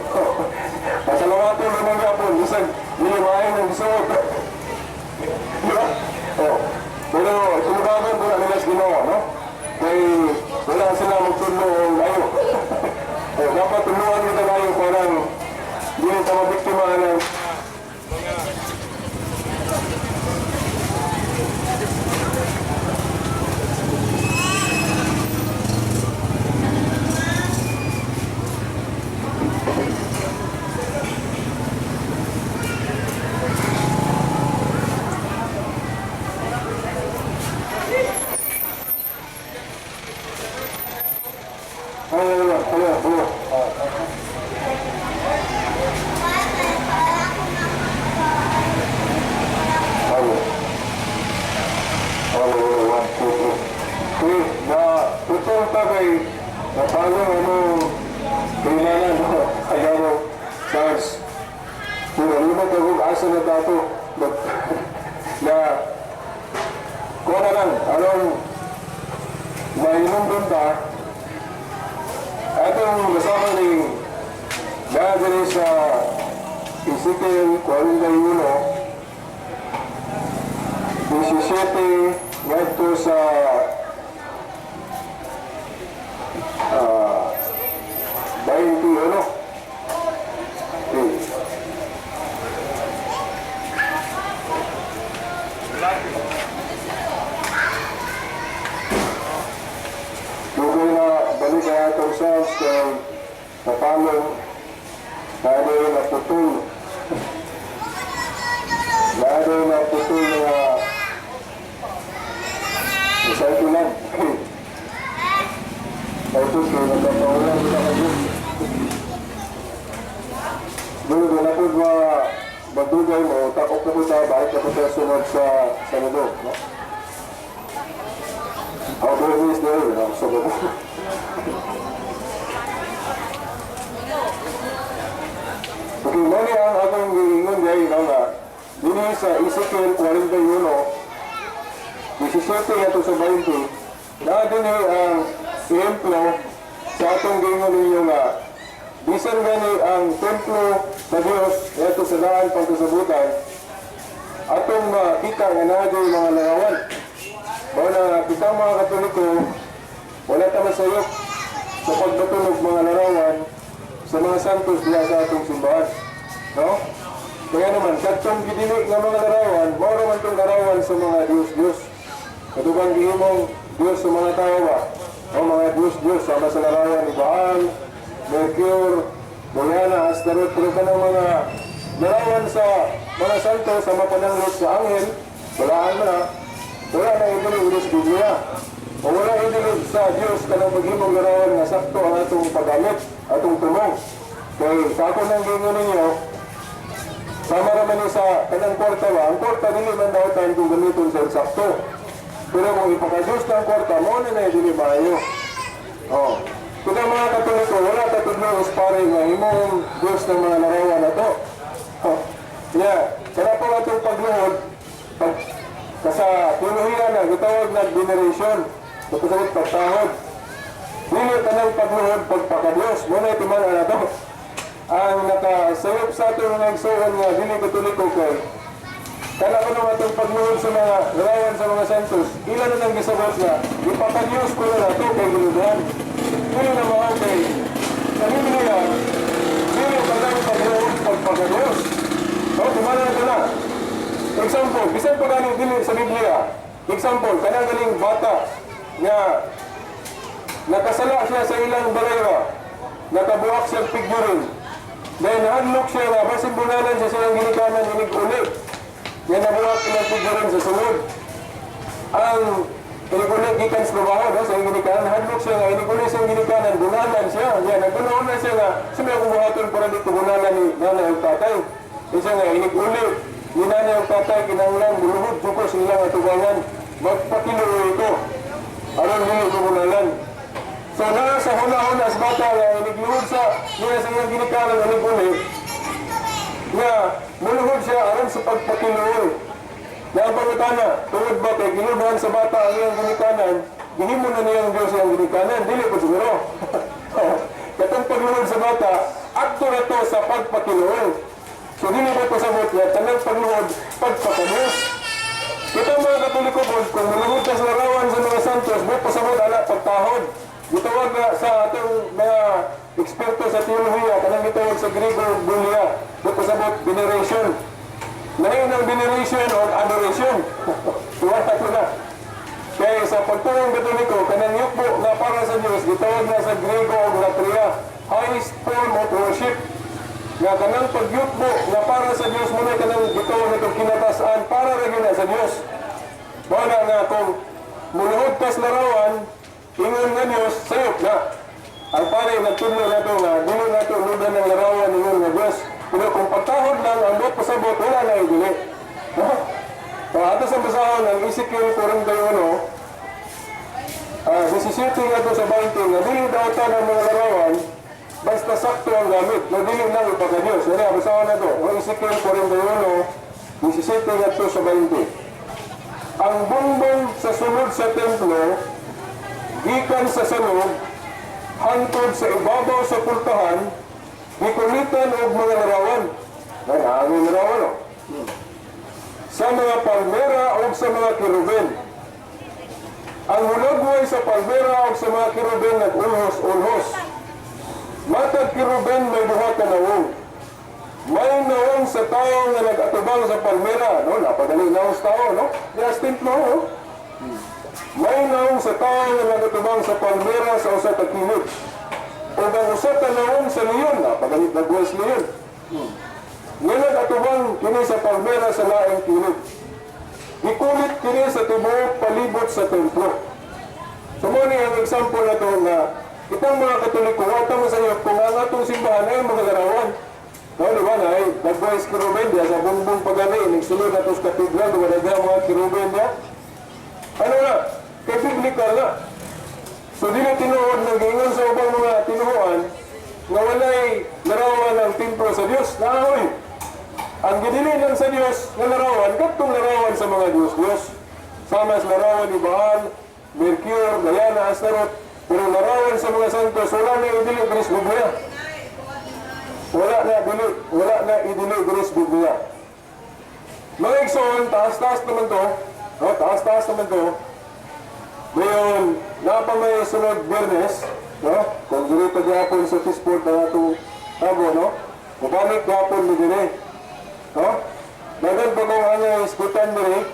Pasalawatan naman yapon, isang nilimahin ng suot. Diba? Oh. Pero tumugagan ko na nilas ginawa, no? Kaya wala sila magtulong layo. Dapat tulungan nila layo parang hindi nito mabiktima ng Ezekiel 41, 17 ngadto sa 21. Dugay na balik kaya itong Psalms kay napalong lalo na putol. Lalo na putol na isang tulang. Ay ito ko nagpapawalan kita kayo. Dulu na po ba magdugay mo, takot na po sa bakit na po tayo sunod sa Senado. How do you miss there? So, okay, mali ang akong giingon dahil nga, dini sa Ezekiel 41, 17 ato sa 20, na din ang templo sa atong giingon ninyo nga, bisan gani ang templo sa Diyos, ito sa daan pagkasabutan, atong makita nga na din mga larawan. Wala kita mga Katoliko, wala ta masayok sa pagbatulog mga larawan sa mga santos diya sa atong simbahan. No? Kaya naman, katong gidinig ng mga larawan, mawala man itong larawan sa mga Diyos-Diyos. Katubang gihimong Diyos sa mga tao ba? O mga Diyos-Diyos, sama sa larawan ni Baal, Mercure, Diana, Astaroth, pero ka ng mga larawan sa mga santos sa mapananglot sa anghel, walaan mo na, wala na idilig sa Biblia. O wala idilig sa Diyos ka ng maghimong larawan na sakto ang atong paggamit, atong tumong. Kaya sa ako nang gingon ninyo, sama naman sa kanang kwarta ba, ang kwarta dili man daw tayo kung gamiton sa sakto. Pero kung ipakadiyos ng kwarta, mo na dili maayo. O, kita mga Katoliko, wala tatudlo pare nga imong Diyos ng mga larawan na to. Yeah, sana po atong pagluhod, sa pinuhiyan na gitawag na veneration, kapag pagtahod. Dili tanang pagluhod, pagpakadiyos, muna itiman na to. Ang nakasayop sa ating mga igsuon nga, dili Katoliko kay kala ko naman itong pagluhod sa mga larawan sa mga santos, ilan na nang gisabot nga, ipakadiyos ko na ito kay ginuduhan. Dili na mga kay sa Biblia, dili tanang pagluhod, pagpakadiyos. So, tumana na ito na. Example, bisan pa galing dili sa Biblia. Example, kanang galing bata nga nakasala siya sa ilang balayra, nakabuak siya figurine. Dahil nahanlok siya nga, basin bunalan siya silang ginikanan inig ulit. Yan nabuak ilang figurine sa sunod. Ang inig ulit gikan sa trabaho, no? Sa ginikanan, nahanlok siya nga, inig ulit sa ginikanan, bunalan siya. Yan, nagbunaon na siya nga, sumaya kung buhaton para dito bunalan ni nanay ang tatay. Isa nga, inig ulit. Ni nanay ang tatay, kinanglan, buluhod, suko silang atubangan. Magpakiluwi ito. Aron nila ito bunalan. So, So na sa huna-huna sa bata nga inigluhod sa niya sa iyang ginikanan nga niguli nga muluhod siya aron sa pagpakiluoy. Na ang pangutana, tungod ba kay giludahan sa bata ang iyang ginikanan, gihimo na niyang Diyos ang ginikanan, dili po siguro. Katong pagluhod sa bata, akto na to sa pagpakiluoy. So dili ba pasabot nga, tanang pagluhod, pagpakadiyos. Ito mga Katoliko po, kung maluhod ka sa larawan sa mga santos, may pasabot ala pagtahod. Gitawag na sa atong mga eksperto sa teolohiya, kanang gitawag sa Griego, bulia, may pasabot veneration. Ngayon ang veneration o adoration. Tuwala ko na. Kaya sa pagtuong Katoliko, kanang yukbo na para sa Diyos, gitawag na sa Griego o latria, highest form of worship. Nga kanang pagyukbo nga para sa Diyos muna kanang gitawag na itong kinatasan para rin na sa Diyos. Wala nga kung muluhod ka sa larawan, ingon nga Diyos, sayop na. Ang pare nagtuloy na ito nga, dili na ito ludan ng larawan ingon nga Diyos. Pero kung pagtahod lang, ang buot pasabot, wala na ibili. So, ato sa basahon, ang Ezekiel 41, 17 nga ito sa 20, nga dili daw ito ng mga larawan, basta sakto ang gamit, na dili lang ipagka-Diyos. Yan ang basahon na ito. Ang Ezekiel 41, 17 nga ito sa 20. Ang bumbong sa sunod sa templo, gikan sa sanog, hangtod sa ibabaw sa pultahan, gikulitan og mga larawan. Ay, hangin larawan, o. Sa mga palmera o sa mga kiruben. Ang hulagway sa palmera o sa mga kiruben nag-ulhos-ulhos. Matag kiruben may buhat na nawong. May nawong sa tao na nag-atubang sa palmera. No? Napadali nawong sa tao, no? Just no, no? May nawong sa tao na nag-atubang sa palmera sa usa ka kilid. O ang usa ka nawong sa leon, napagalit na buwas leon. Nga nag-atubang kini sa palmera sa laing kilid. Ikulit kini sa tibuok palibot sa templo. So mo ni ang example na ito nga itong mga Katoliko, wata mo sa iyo kung ang atong simbahan ay mga larawan. No, di ba na ay nagbuhay sa kirubin diya sa bumbong pagani, nagsulod na ito sa katedral, dumadagay ang mga kirubin diya. Ano na? Kay biblical na. So di na tinuod, nag-ingon sa ubang mga tinuhuan nga walay larawan ng templo sa Diyos. Nahoy! Ang gidilinan sa Diyos na larawan, katong larawan sa mga Diyos. Sama sa larawan ni Baal, Mercure, Diana, Astaroth, pero larawan sa mga santos, wala na idili Gris Biblia. Wala na idili Gris Biblia. Mga igsoon, taas-taas naman to. No, taas-taas naman to. Ngayon, napa may sunod Biyernes, no? Kung dito gapon sa Fisport na itong tabo, no? Mabalik gapon ni Dire. No? Dagan pa kung ano iskutan mo rin,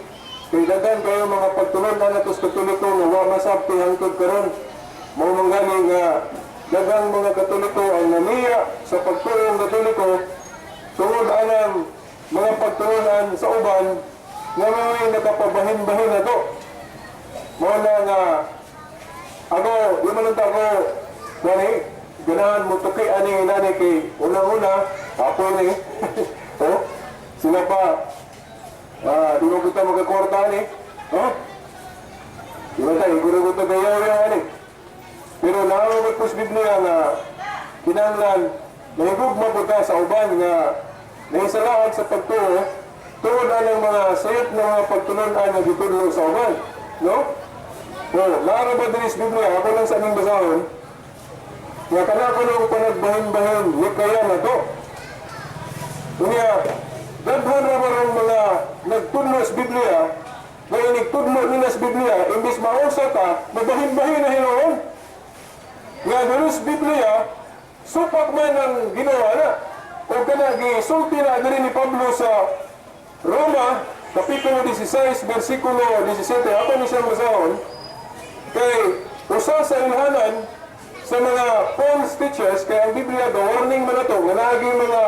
kay dagan kayo mga pagtulon na natos Katoliko nga wa masabti hangtod karon. Mga manggaling nga dagang mga Katoliko ang naniya sa pagtulong Katoliko tungod anang mga pagtulunan sa uban nga may nakapabahin-bahin na to. Mga nga ako, di man lang ako nani, ganahan mo tuki ani nani kay unang-una ako ni oh, sila pa di mo kita magkakorta ni di ba tayo, guro ko ito gayaw ani. Pero nakawag po sa Biblia nga kinanglan nahigugma po ka sa uban nga nahisalaad sa pagtuo tuod ang mga sayot ng mga pagtulonan na gitudlo sa uban, no? O, naara ba din sa Biblia, ako lang sa aming basahon nga kanako nung panagbahin-bahin ni kaya na to. Unya, daghan na marang mga nagtudlo sa Biblia na inigtudlo nila sa Biblia imbis mausa ka, mabahin-bahin na hinoon. Nga doon sa Biblia, supak man ang ginawa na. O gisulti na din ni Pablo sa Roma, Kapitulo 16, versikulo 17, ako ni siyang basahon, kay usa sa ilhanan sa mga false teachers, kaya ang Biblia, the warning man ito, nga naging mga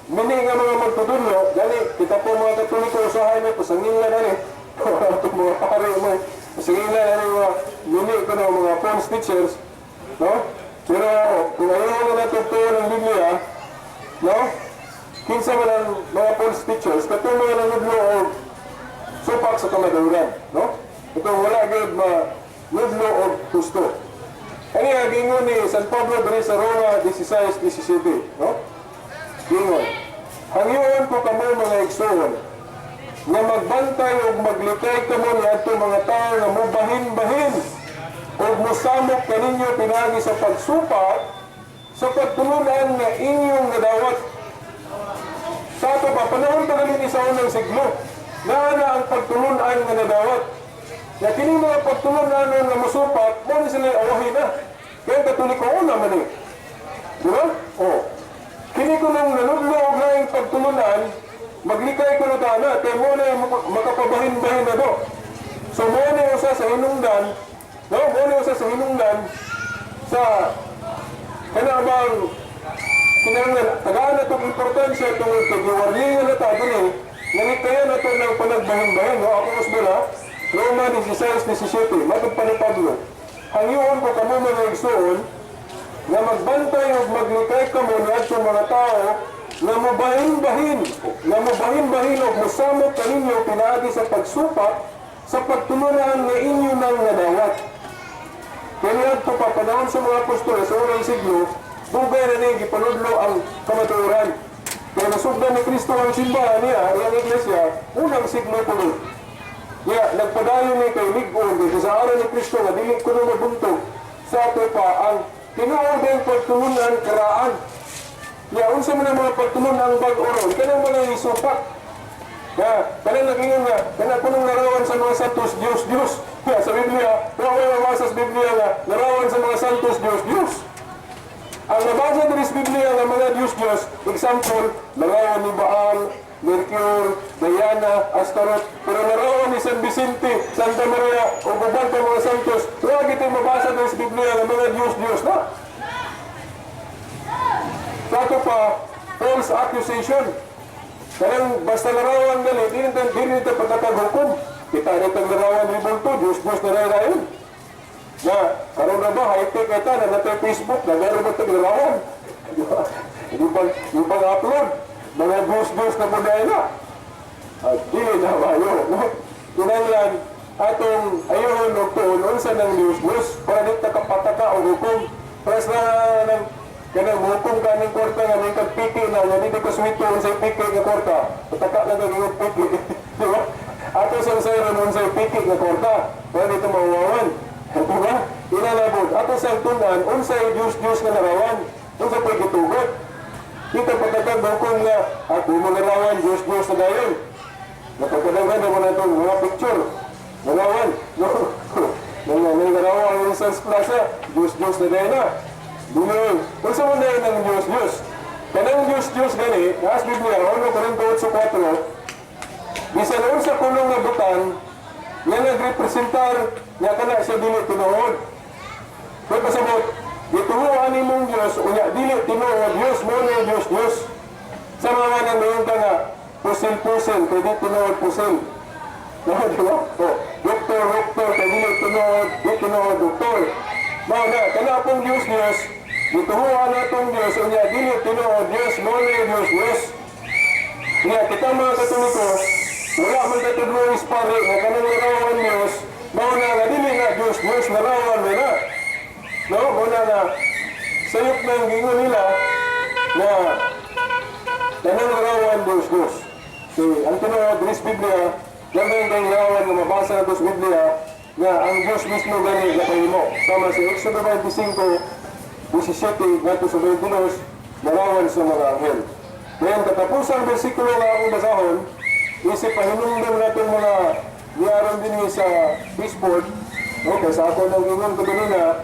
mini nga mga magtudunlo, gani, kita po mga Katoliko, usahay na, pasangin na gani, itong mga pare mo, pasangin na gani mga mini ko na mga false teachers, no? Pero kung ayaw na natutuwa ng Biblia, no? Kinsa man ang mga false teachers, katulong ng nudlo o supak sa kamadahuran, no? Ito wala agad nudlo o gusto.
Kani gingon ni San Pablo diri sa Roma 16:17, no? Gingon. Hangyoon ko kamo mga igsoon nga magbantay ug maglikay kamo niadto mga tawo nga mobahin-bahin ug mosamok kaninyo pinagi sa pagsupat sa pagtulunan nga inyong nadawat. Sa ato pa, panahon pa galing sa unang siglo, na ang pagtulunan nga nadawat. Na kini mga pagtulunan nga musupat, mo ni sila awahin na. Kaya katoliko una man eh. Di ba? O. Kini ko nang nanudlo og laing pagtulunan, maglikay ko na tana, kaya mo na makapabahin-bahin na do. So mo na usa sa hinungdan, no? Mo na usa sa hinungdan sa kanabang kinahanglan tagaan na itong importansya itong pag-iwarlingan na tayo ni nalikayan na ito ng panagbahin-bahin. No? Ako mas mula, Roma 16:17, matagpan ni Pablo. Hangyoon ko kamo mga igsoon na magbantay o maglikay kamo niadto mga tao na mabahin-bahin o musamot kaninyo pinaagi sa pagsupat sa pagtulunan na inyo nang nadawat. Kaya ito pa, panahon sa mga apostol sa unang siglo, bugay na niya gipanudlo ang kamaturan. Kaya nasugdan ni Kristo ang simbahan niya, ang iglesia, unang siglo po. Kaya nagpadayo niya kay Ligon, kasi sa araw ni Kristo na dilig ko na mabuntog sa ato pa ang tinuodeng pagtulunan karaan. Kaya unsa man ang mga pagtulunan bag-oron, kanang mga isupak. Kaya kanang nagingon nga, kanang punong narawan sa mga santos, Diyos. Kaya sa Biblia, kaya may mabasa sa Biblia nga, narawan sa mga santos, Diyos. Ang nabasa din sa Biblia ng mga Diyos, example, narawan ni Baal, Mercure, Diana, Astaroth, pero narawan ni San Vicente, Santa Maria, o bubang pa mga santos, kaya kita mabasa din sa Biblia ng mga Diyos na. Sa ito pa, false accusation. Karang basta narawan galit, hindi nito pagkataghukom. Kita nito narawan ni Bulto, Diyos na narayan. Na, karoon na ba, high-tech ito, na natin Facebook, na meron ba ito narawan? Hindi pang upload. Mga Diyos na po dahil na. At di na bayo. Kinanglan, atong ayun o tuon, unsa ng Diyos, para dito kapataka o hukom. Para sa ng kanang hukom ka ng kwarta nga may kagpiki na dito ko swito unsay piki nga kwarta. Pataka lang ang piki. Di ba? Ato sa sayron unsay piki nga kwarta. Para dito mawawan. Di ba? Inalabot. Ato sa tunan, unsay Diyos nga narawan. Unsay pwede gitugot. Kita pagkatag hukom nga ako mo narawan Diyos na dayon. Napagkadagan naman na itong mga picture. Narawan. May narawan yung Sans Plaza. Diyos na dayon na. Dunoy. Kung sa muna yun ang Diyos. Kanang Diyos gani, naas Biblia, 1 Corintios 4, bisan na sa kulong na butan, nga nagrepresentar, nga kana siya dili tinuod. Kaya pasabot, ituhuan ni mong Diyos, unya dili tinuod, Diyos mo na Diyos. Sa mga nang ngayon ka nga, pusil, kaya di tinuod pusil. Diba? Doktor, kaya dili tinuod, doktor. Mga kana pong Diyos, ituhuan na itong Diyos, unya dili tinuod, Diyos mo na Diyos. Nga, kita mga Katoliko, wala man katudlo ispari, nga kanang narawan Diyos, mauna nga dili nga Diyos, narawan mo na. No, muna nga, sayop ng gingon nila, na kanang narawan Diyos. So, ang tinuod, Diyos Biblia, gandang kang narawan na mabasa na Diyos Biblia, nga ang Diyos mismo gani gapay mo. Sama sa Exodo 25:17, nato sa 22, narawan sa mga anghel. Ngayon, katapusang versikulo na akong basahon, isip pahinumdum natin mga niyaran din sa baseboard. Okay, sa ako nang ingon ko ganina,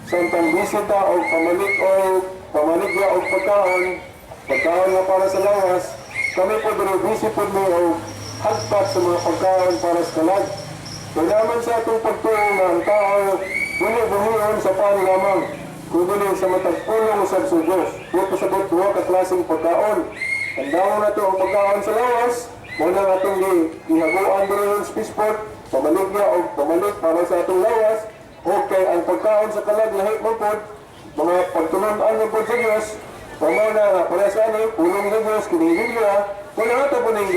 santang bisita o pamaligya o pagkaon na para sa lawas, kami po din bisipod mo o hagpat sa mga pagkaon para sa kalag. Kailangan sa itong pagtuong na ang tao, buhiyon sa pan lamang, kundi sa matagpulong sa Diyos. Ito sa buwa kaklaseng pagkaon. Tandaan na ito ang pagkaon sa lawas, muna nga itong ihaguan doon ng spaceport, pamaligya o pamalik para sa itong lawas, okay, ang pagkaon sa kalag lahit mo po, mga pagtulunan mo po sa Diyos, pamana nga para sa ano, pulong sa Diyos, kinihigla, muna nga ito po nang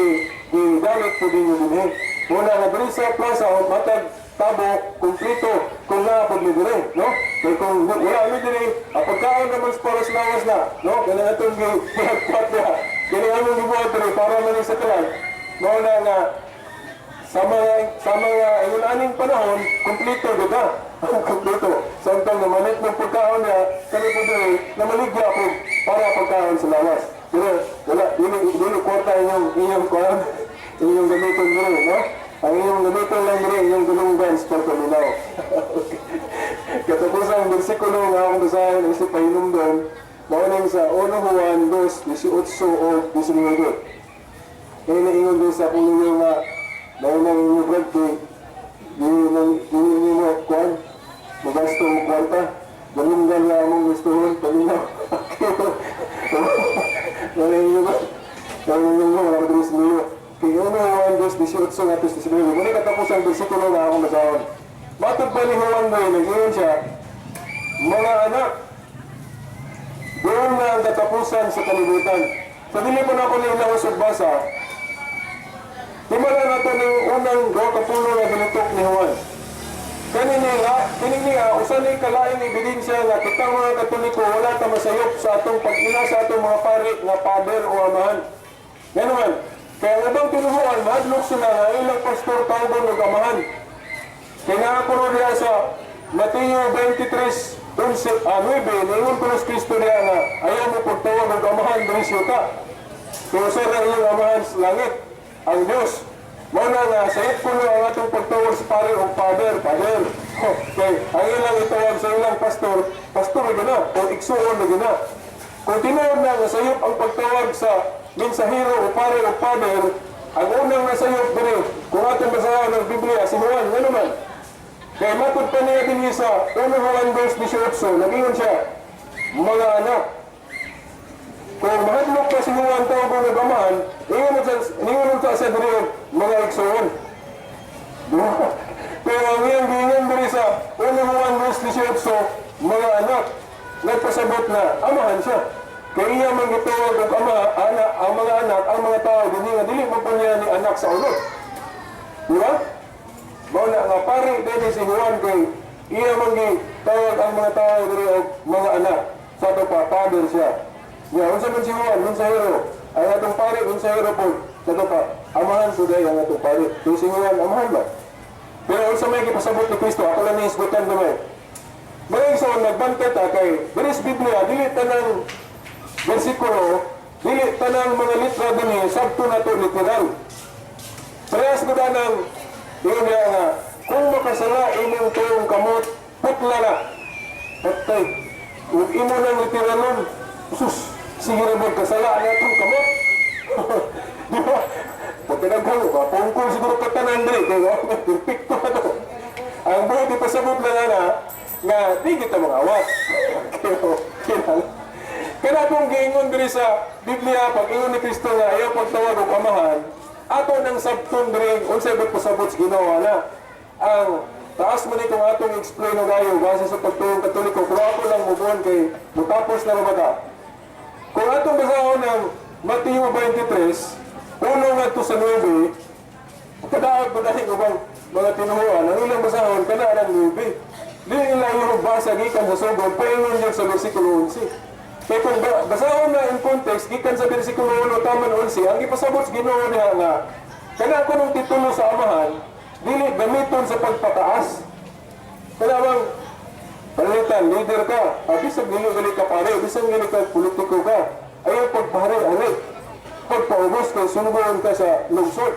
idalik po din yung dinhi. Muna nga doon sa plaza, matag tabo, kumplito, kung naapod ni dire, no? Kaya kung wala ni dire, pagkaon naman para sa lawas na, no? Kaya itong gipagpat niya, kaya among gibuhat dire para man sa kalan, mao na nga sa mga inunaning panahon, kumpleto ganda. Kumpleto. Samtang namalit ng pagkaon niya, kami po dire, namaligya po para pagkaon sa lawas. Pero wala, dili kwarta inyong kuwan, inyong gamiton dire, no? Ang inyong gamiton lang dire, inyong gulungan sa pagkaminaw. Katapos ang bersikulo nga akong basahin, isip pahinom doon, mauning sa 1 Juan 2:18 o 19. Kaya naingon din sa kung ninyo nga, dahil nang inyong birthday, hindi mo kuwan, magasto mo kwarta, galunggan na among gustuhon, paminaw. Dahil inyong nga, wala ko din sa niyo. Kaya 1 Juan 2:18 nga 19. Muna katapos ang bersikulo nga akong basahin. Matod pa ni Juan May, nag-iyon siya, mga anak, doon na ang katapusan sa kalibutan. Sa dili po na ako nilawas at basa, himala na ito ng unang 2 kapulo na ginutok ni Juan. Kanini nga, usan ni kalaing ebidensya nga kitang mga Katoliko wala ta masayop sa atong pag-ina sa atong mga pari nga pader o amahan. Nga naman, kaya nga bang tinuhuan, mahadlok sila nga ilang pastor tawgon ng amahan. Kaya nga ako niya sa Mateo 23:9, naingon ko ng Kristo niya nga, ayaw mo pagtawag ng amahan ng siyota. Kaya sa iyong amahan sa langit, ang Diyos. Muna nga, sayit ko na ang atong pagtawag sa pare o pader. Okay, ang ilang itawag sa ilang pastor na gina, o iksuon na gina. Kung tinuod na nga sayop ang pagtawag sa mensahero o pare o pader, ang unang nasayop din, kung atong basahan ng Biblia, si Juan, nga naman. Kaya matod pa niya din sa 1 Juan 2:18, nag-iyon siya, mga anak, kung mahadlok pa si Juan tawag ng amahan, ingon sa sa diri mga iksoon. Pero ang iyang gingon diri sa 1 Juan 2:18, mga anak, nagpasabot na amahan siya. Kaya iya man gitawag og ama, ang mga anak, ang mga tao dinhi nga dili mo pa niya ni anak sa ulod. Di ba? Mao na nga pari din si Juan kay iya man gitawag ang mga tao diri og mga anak. Sa to pa father siya. Ya, unsa man si Juan, mensahero. Ang atong pari mensahero po. Sa to pa amahan po day ang atong pari. Kung si Juan amahan ba? Pero unsa may gipasabot ni Kristo, ako lang ni isgutan gamay. Bagay sa nagbantay ta kay diri sa Biblia dili tanang bersikulo, dili tanang mga litra dinhi sabto na to literal. Parehas ko ng yun nga, kung makasala imong tuyong kamot, putla na. Patay. Kung imo nang literalon, sus, sige na magkasala na itong kamot. Di ba? Pagkinaghang, pungkol siguro katanan diri, kaya perfecto na to. Ang buhay di pasabot na nga, di kita mga awat. Kaya kung giingon diri sa Biblia, pag ingon ni Kristo nga, ayaw pagtawag o amahan, ato ng sabton diri, unsay ba't pasabot sa ginawa na. Ang taas mo nitong atong explain o gayo, base sa pagtuong Katoliko, kung ako lang mubuhan kay mutapos na ramada. Kung atong basahon ng Mateo 23, uno nga ito sa 9, kadaag ba dahil ubang mga tinuhuan, ang ilang basahon, kadaag ng 9. Di ilang yung basa, gikan sa sugod, paingon yun sa versikulo 11. Kaya kung basahon na in context, gikan sa versikulo 1, taman 11, ang ipasabot sa Ginoo niya nga, kana ko nung titulo sa amahan, dili gamiton sa pagpataas. Kaya bang, palitan, leader ka, bisag dili gali ka pare, bisag dili ka politiko ka, ayaw pagpahari-hari, pagpaubos ka, sunubuhan ka sa lungsod.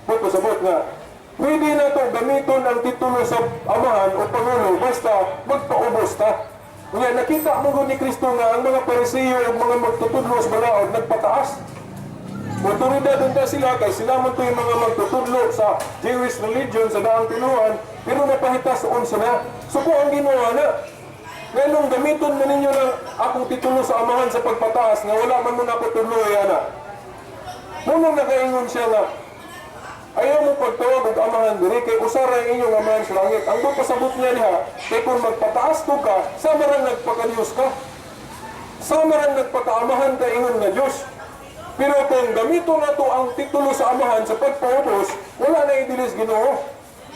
Pagpasabot nga, pwede na ito gamiton ang titulo sa amahan o pangulo, basta magpaubos ka. Kaya nakita mo ni Kristo nga ang mga Pariseo at mga magtutudlo sa balaod nagpataas. Otoridad unta sila kay sila man yung mga magtutudlo sa Jewish religion sa daang tinuan, pero napahitas on sila. So kung ang ginawa na, ganong gamiton mo ninyo ng akong titulo sa amahan sa pagpataas nga wala man mo na ako tudlo yana. Munang nakaingon siya nga, ayaw mo pagtawag og amahan diri kay usara ang inyong amahan sa langit. Ang pasabot niya niya, kay kung magpataas to ka, sama rin nagpakadiyos ka. Sama rin nagpakaamahan ka ingon nga Diyos. Pero kung gamito na to ang titulo sa amahan sa pagpaubos, wala na idilis Ginoo.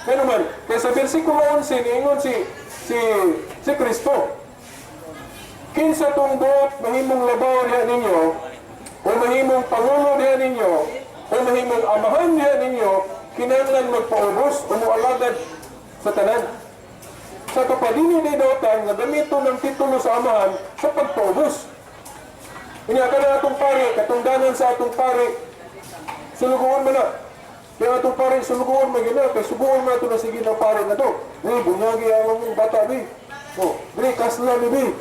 Kaya naman, kaya sa versikulo 11, niingon si Kristo. Kinsa tong buot mahimong labaw diha ninyo, o mahimong pangulo diha ninyo, o mahimong amahan diha ninyo, kinahanglan magpaubos o mualagad sa tanan. Sa kapadini ni Dautan, nga gamito ng titulo sa amahan sa pagpaubos. Inya ka na atong pari, katungdanan sa atong pari, suluguan mo na. Kaya atong pari, suluguan mo gina, kaya subuan mo ito na sige ng pari na to. Bunyagi ang mong bata, Dre, kasla ni,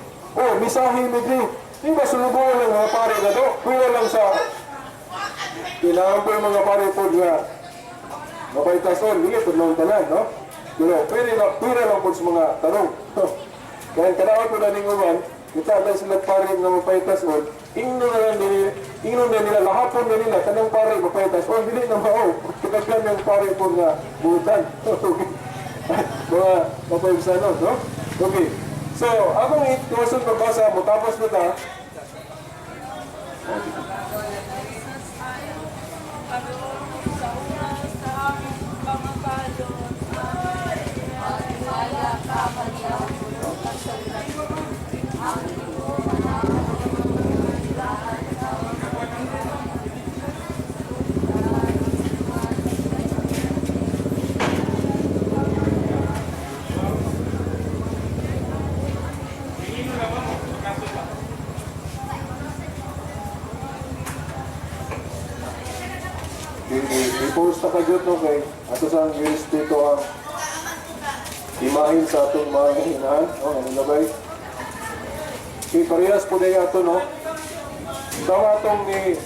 misahi ni, Hindi ba sulubuan ng mga pari na to? Kuya lang sa kailangan po yung mga pari po nga mapaytason, hindi po lang tanan, no? Pero pwede lang po sa mga tanong. Kaya kailangan po na ninguman, kita dahil sila pari na mapaytason, ingnon na nila, lahapon na nila, tanang pari mapaytason, hindi na mao. Kitaglan yung pari po nga buutan. Mga mapaytason, no? Okay. So, akong ituwasan magbasa mo, tapos na ta. I-post na kagyot no kay ato sa news dito ang imahin sa atong mga hinahan, no? Ano labay? Kay parehas po na ato, no? Sama atong ni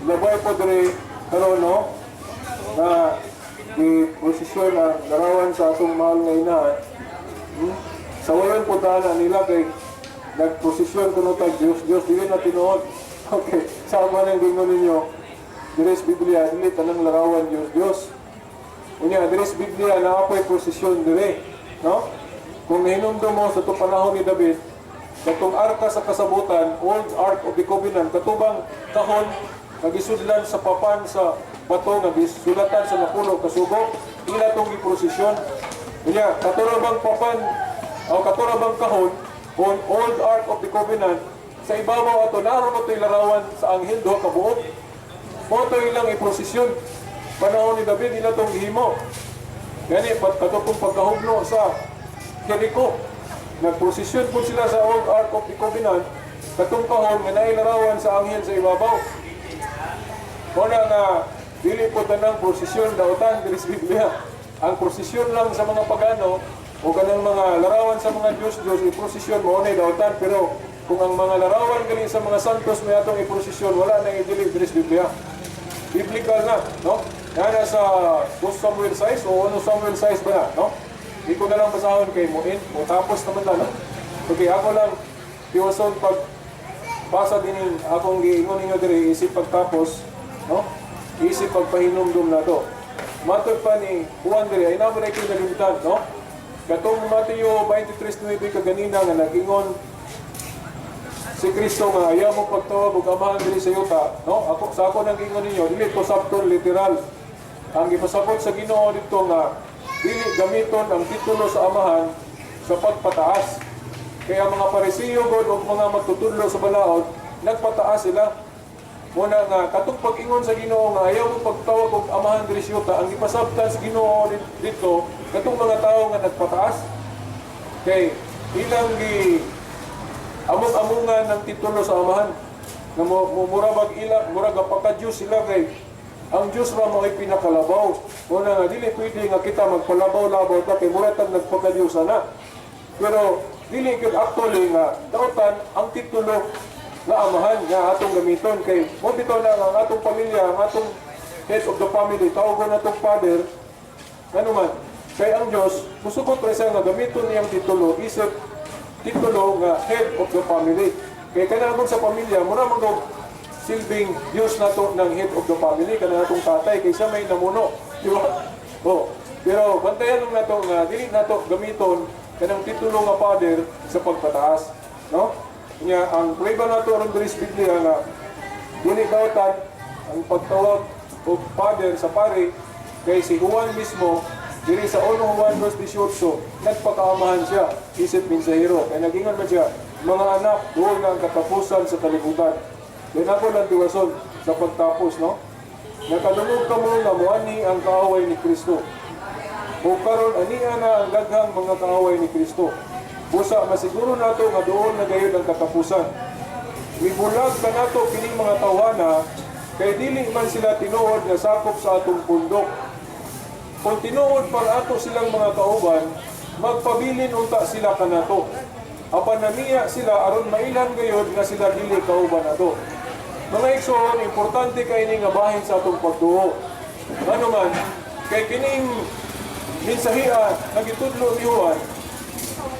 labay po diri karon, no? Na i-posisyon na larawan sa atong mahal nga hinahan. Sa walang putahan nila kay nag-posisyon kuno tag Diyos, dili na tinuod. Okay, sama nang gingon ninyo. Diris Biblia, dili tanang larawan Diyos. Unya, diris Biblia, naapoy posisyon dire. No? Kung nahinumdo mo sa itong panahon ni David, katong arka sa kasabutan, Old Ark of the Covenant, katubang kahon, nagisudlan sa papan sa bato, nagisulatan sa napuno, kasugo, ila itong iprosisyon. Unya, katurabang papan, o katurabang kahon, on Old Ark of the Covenant, sa ibabaw ato, naroon ito'y larawan sa anghel, doha kabuot. Moto ilang iprosisyon. Panahon ni David, ila itong ihimo. Gani, katupong pagkahugno sa Jericho. Nagprosisyon po sila sa Old Ark of the Covenant. Katong kahon, nga nailarawan sa anghel sa ibabaw. Muna nga, dili po tanang prosesyon dautan, diris Biblia. Ang prosesyon lang sa mga pagano, o ganang mga larawan sa mga Diyos, iprosesyon mo na dautan. Pero kung ang mga larawan galing sa mga santos may atong iprosesyon, wala nang idili diris Biblia. Biblical na, no? Yan sa 2 Samuel 6 o 1 Samuel 6 ba na, no? Hindi ko na lang basahon kay Muin, o tapos naman na, no? Okay, ako lang, piwason pag basa din akong giingon ninyo diri, isip pagtapos, no? Isip pagpahinumdum na to. Matod pa ni Juan diri, ay naman ay kinalimutan, no? Katong Mateo 23:9 kaganina nga nag-ingon si Kristo nga ayaw mo pagtawag ug amahan diri sa yuta, no? Ako nang gingon ninyo, dili to sabton literal. Ang gipasabot sa Ginoo dito nga dili gamiton ang titulo sa amahan sa pagpataas. Kaya mga Parisiyo god ug mga magtutudlo sa balaod, nagpataas sila. Muna nga katong pag-ingon sa Ginoo nga ayaw mo pagtawag og amahan diri sa yuta, ang gipasabtan sa Ginoo dito katong mga tawo nga nagpataas. Kay ilang among-amungan ng titulo sa amahan na murabag ila, murag pagka-Diyos sila kay ang Diyos ra mo ay pinakalabaw. Una nga, dili pwede nga kita magpalabaw-labaw ta kay muratan nagpagka-Diyos na. Pero dili gyud actually nga dautan ang titulo nga amahan nga atong gamiton kay mo bitaw na ang atong pamilya, ang atong head of the family, tawagon natong father, ano man. Kay ang Diyos, musugot ra siya nga gamiton niyang titulo, isip titulo nga head of the family. Kaya kanamon sa pamilya, muna mag silbing Diyos na to ng head of the family, kanang natong tatay, kaysa may namuno. Di ba? Oh. Pero bantayan nung nato nga, dili nato gamiton kanang titulo nga father sa pagpataas. No? Kanya, ang prueba nato ron diri sa Biblia nga, dili dautan ang pagtawag o father sa pari, kay si Juan mismo, diri sa 1 Juan 2:18, nagpakaamahan siya, isip mensahero. Kaya nagingan man siya, mga anak, doon nga ang katapusan sa kalibutan. Yan ako lang tiwason sa pagtapos, no? Nakadungog ka mo na muani ang kaaway ni Kristo. O karon ania na ang daghang mga kaaway ni Kristo. Busa masiguro nato nga doon na gayud ang katapusan. Mibulag ka nato kining mga tawhana kay dili man sila tinuod nga sakop sa atong pundok. Kung tinuod pa ato silang mga kauban, magpabilin unta sila kanato. Apan namiya sila aron mailan gayud nga sila dili kauban nato. Mga igsoon, importante kay ini nga bahin sa atong pagtuo. Ano man, kay kining minsahian nagitudlo ni Juan,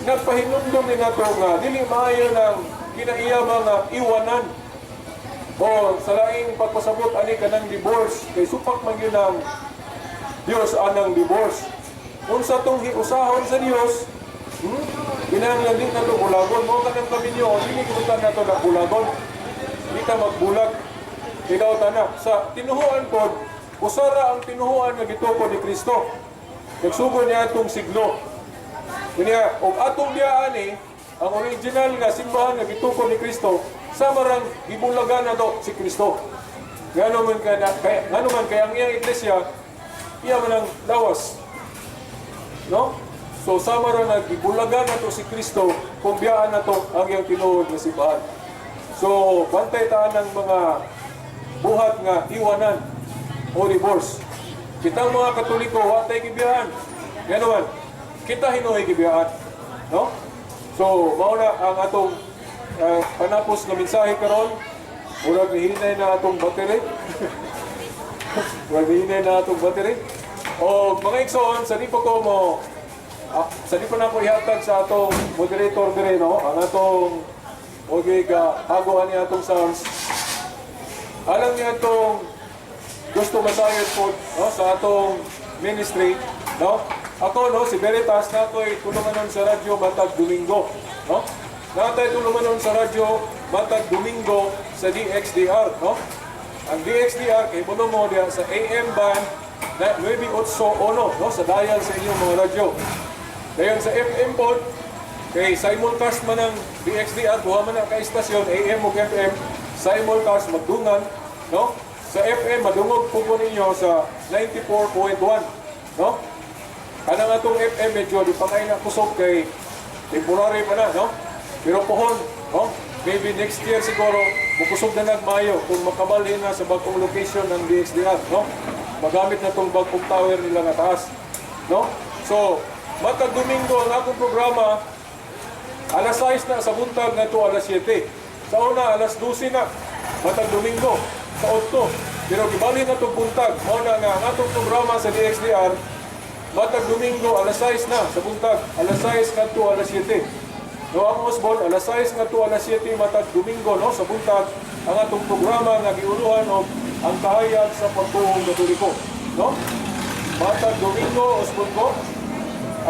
nagpahinumdum ni nato nga dili maayo ng kinaiyaman nga iwanan o sa laing pagpasabot ani kanang divorce kay supak man yun ang Dios anang divorce. Unsa tong hiusahon sa Dios, kinahanglan din nato bulagon mo kanang kaminyo, dili kita nato na bulagon. Di ka magbulag. Ikaw tanak sa tinuhuan pod, usara ang tinuhuan nga gituko ni Kristo. Nagsugo niya atong siglo. Kanya, og atong biyaan ang original nga simbahan nga gituko ni Kristo, sa marang gibulagan na to si Kristo. Ngano man kay ang iyang iglesia, iya man ang lawas. No? So sama ra nagibulagan na to si Kristo kung biyaan na to ang iyang tinuod nga simbahan. So, bantay taan ng mga buhat nga iwanan o divorce. Kitang mga Katoliko, watay kibiyahan. Yan naman, kita hinuhay kibiyahan. No? So, mauna ang atong panapos na mensahe karon. Urag hihinay na atong battery. Urag hihinay na atong battery. O mga igsoon, sa di pa ko mo, sa di pa na ko ihatag sa atong moderator dire, no? Ang atong okay ka, hagoan niya itong sounds. Alam niya itong gusto masayod po no, sa atong ministry. No? Ako, no, si Veritas, na ako'y tulungan sa radyo matag Domingo. No? Na ako'y tulungan sa radyo matag Domingo sa DXDR. No? Ang DXDR, kay puno mo diya sa AM band na 981 no, sa dial sa inyong mga radyo. Ngayon sa FM pod, kay simulcast man ang DXDR, duha man ang ka-istasyon, AM o FM, simulcast magdungan, no? Sa FM, madungog po po ninyo sa 94.1, no? Kanang atong FM, medyo di pa kayo nakusog kay temporary pa na, no? Pero pohon, no? Maybe next year siguro, bukusog na nagmayo kung makabalhin na sa bagong location ng DXDR, no? Magamit na itong bagong tower nila nga taas, no? So, matag Domingo ang akong programa, alas 6 na sa buntag na ito, alas 7. Sa una, alas 12 na. Matag Domingo, sa 8. Pero gibali na itong buntag. Mauna nga, ang atong programa sa DXDR, matag Domingo, alas 6 na sa buntag. Alas 6 nga ito, alas 7. No, ang Osborne, alas 6 nga ito, alas 7, matag Domingo, no, sa buntag. Ang atong programa nga giuluhan o ang kahayag sa pagtuhong Katoliko. No? Matag Domingo, Osborne ko,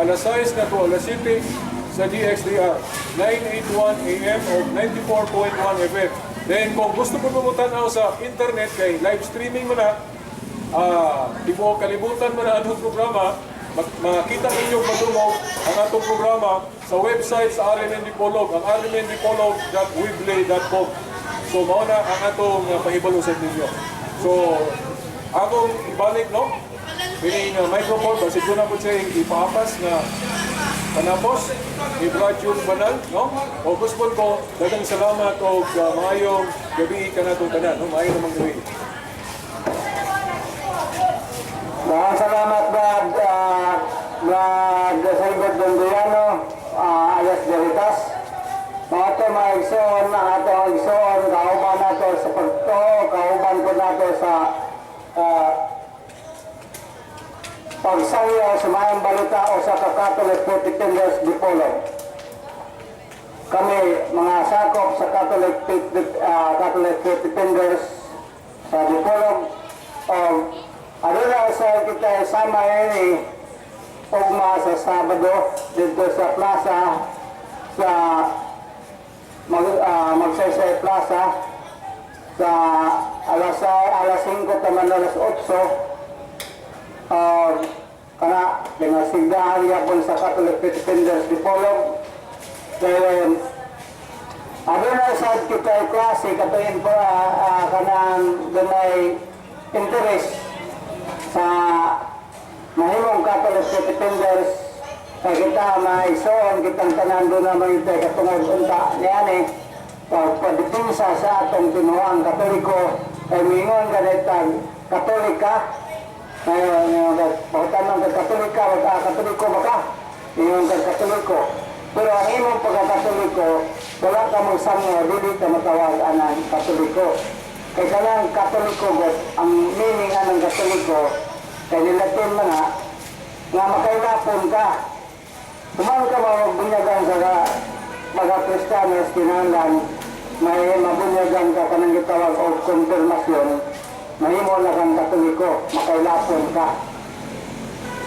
alas 6 nga ito, alas 7, sa DXDR, 981 AM o 94.1 FM. Then kung gusto po mamutanaw sa internet kay live streaming mo na, di mo kalibutan mo na anong programa, makita ninyo padungog ang atong programa sa website sa RMN Dipolog, ang rmndipolog.weblay.com. So mauna ang atong pahibalo sa ninyo. So akong ibalik, no? Pining microphone, kasi doon na po siya ipapas na panapos, i-brad yung banal, no? O gusto ko, dagang salamat o maayong gabi ka na itong tanan, no? Maayong namang gabi.
Maraming salamat, Brad Saibot Dondoyano, alias Veritas. Mga ito, mga igsoon, ang atong igsoon, kauban nato sa pagto, kauban ko nato sa pagsayo sa mayang balita o sa Catholic Pretenders Dipolog. Kami, mga sakop sa Catholic Pretenders sa Dipolog, aduna sa kita sama ini ugma sa Sabado dito sa plaza sa Magsaysay Plaza sa alas 5 taman alas 8 kana pinasigdahan yapon sa Catholic Defenders Dipolog. Kaya aduna sa kita klase katuin po kanang dunay interest sa mahimong Catholic Defenders. Kaya kita maisoon kitang tanan doon naman ito katungod unta niyan pagpadipinsa sa atong tinuang Katoliko ay mingon ganitang Katolika ngayon pagtanong ka Katolika Katoliko ba ka? Mingon ka Katoliko pero ang imong pagkakatoliko wala ka mong samyo dili ka matawag anang Katoliko kaya kanang Katoliko ang meaning anang Katoliko kaya nilatin man nga makailapon ka kuman ka mabunyagan sa mga Kristiyanos kinahanglan may mabunyagan ka kanang gitawag o konfirmasyon mahimo na kang Katoliko makailapon ka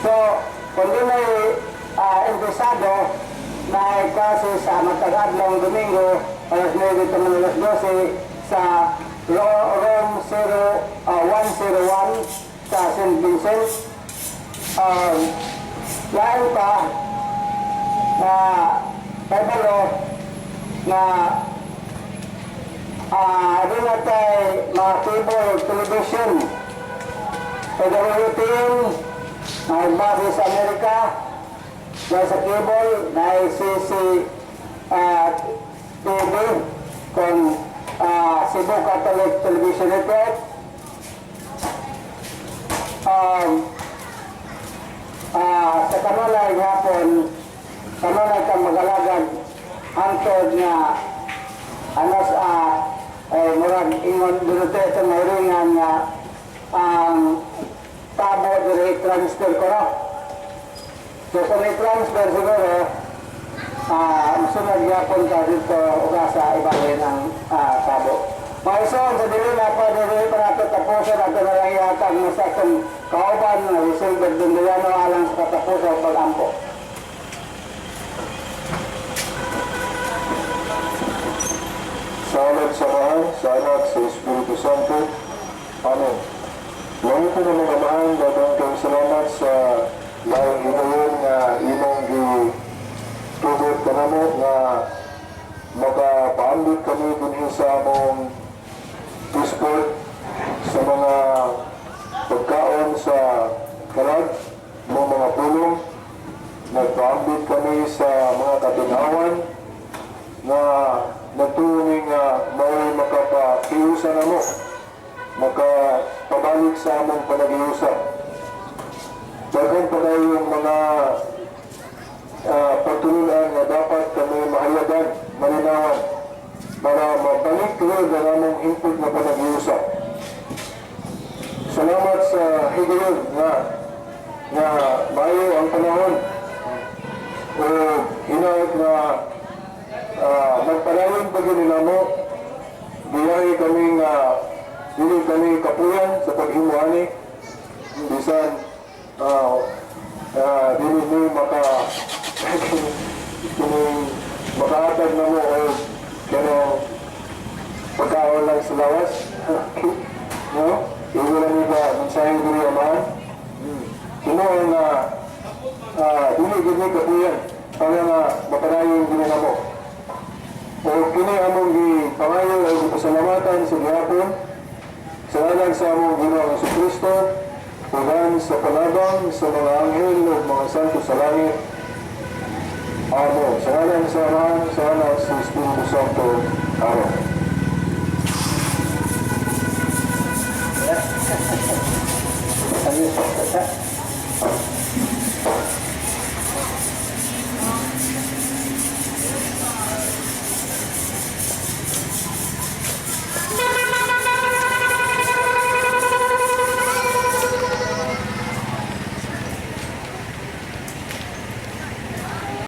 so kung doon ay empresado na klase sa matag-adlong Domingo alas 9 taman alas 12 sa Rome 101 sa St. Vincent lain pa na Pablo na doon natin mga cable television PWTN na base sa Amerika na sa cable na ICC TV kung Cebu Catholic Television Network sa kanunay hapon kanunay kang magalagad hantod nga ano sa murag ingon dito ito mauringan nga ang tabo diri transfer ko no so kung i-transfer siguro sunod yapon ka dito uga sa ibahin ng tabo maisoon sa dili na pa dili pa nato tapusan ato na lang ihatag mo sa akong kauban na resolver dunduyano alang sa katapusan pag-ampo.
Salamat sa mahal, salamat sa Espiritu Santo. Amen. Langit ko na mga mahal, dagang kayong salamat sa lahing hinayon na imong gitubot ka namo na makapaambit kami din sa among transport sa mga pagkaon sa kalag, mga pulong. Nagpaambit kami sa mga katinawan na natuwing may makapakiusa na mo, makapabalik sa among panagiusa. Dagan pa kayo yung mga pagtulunan na dapat kami mahayagan, malinawan, para mabalik kayo na among input na panagiusa. Salamat sa higayon na mayo ang panahon o hinaot na magpalawin pa nila mo biyahe kaming dili kami kapuyan sa paghimuani bisan dili mo makahatag na mo o kano pagkaon lang sa lawas no? Iwo lang iba magsayang diri amahan kino ang dili gini kapuyan para na mapalayon din na mo o kini among gipangayo ay pasalamatan sa gihapon sa ngalan sa among Ginoong Jesucristo ugan sa panabang sa mga anghel o mga santo sa langit. Amen. Sa ngalan sa Ama, sa Anak, sa Espiritu Santo. Amen.
Ano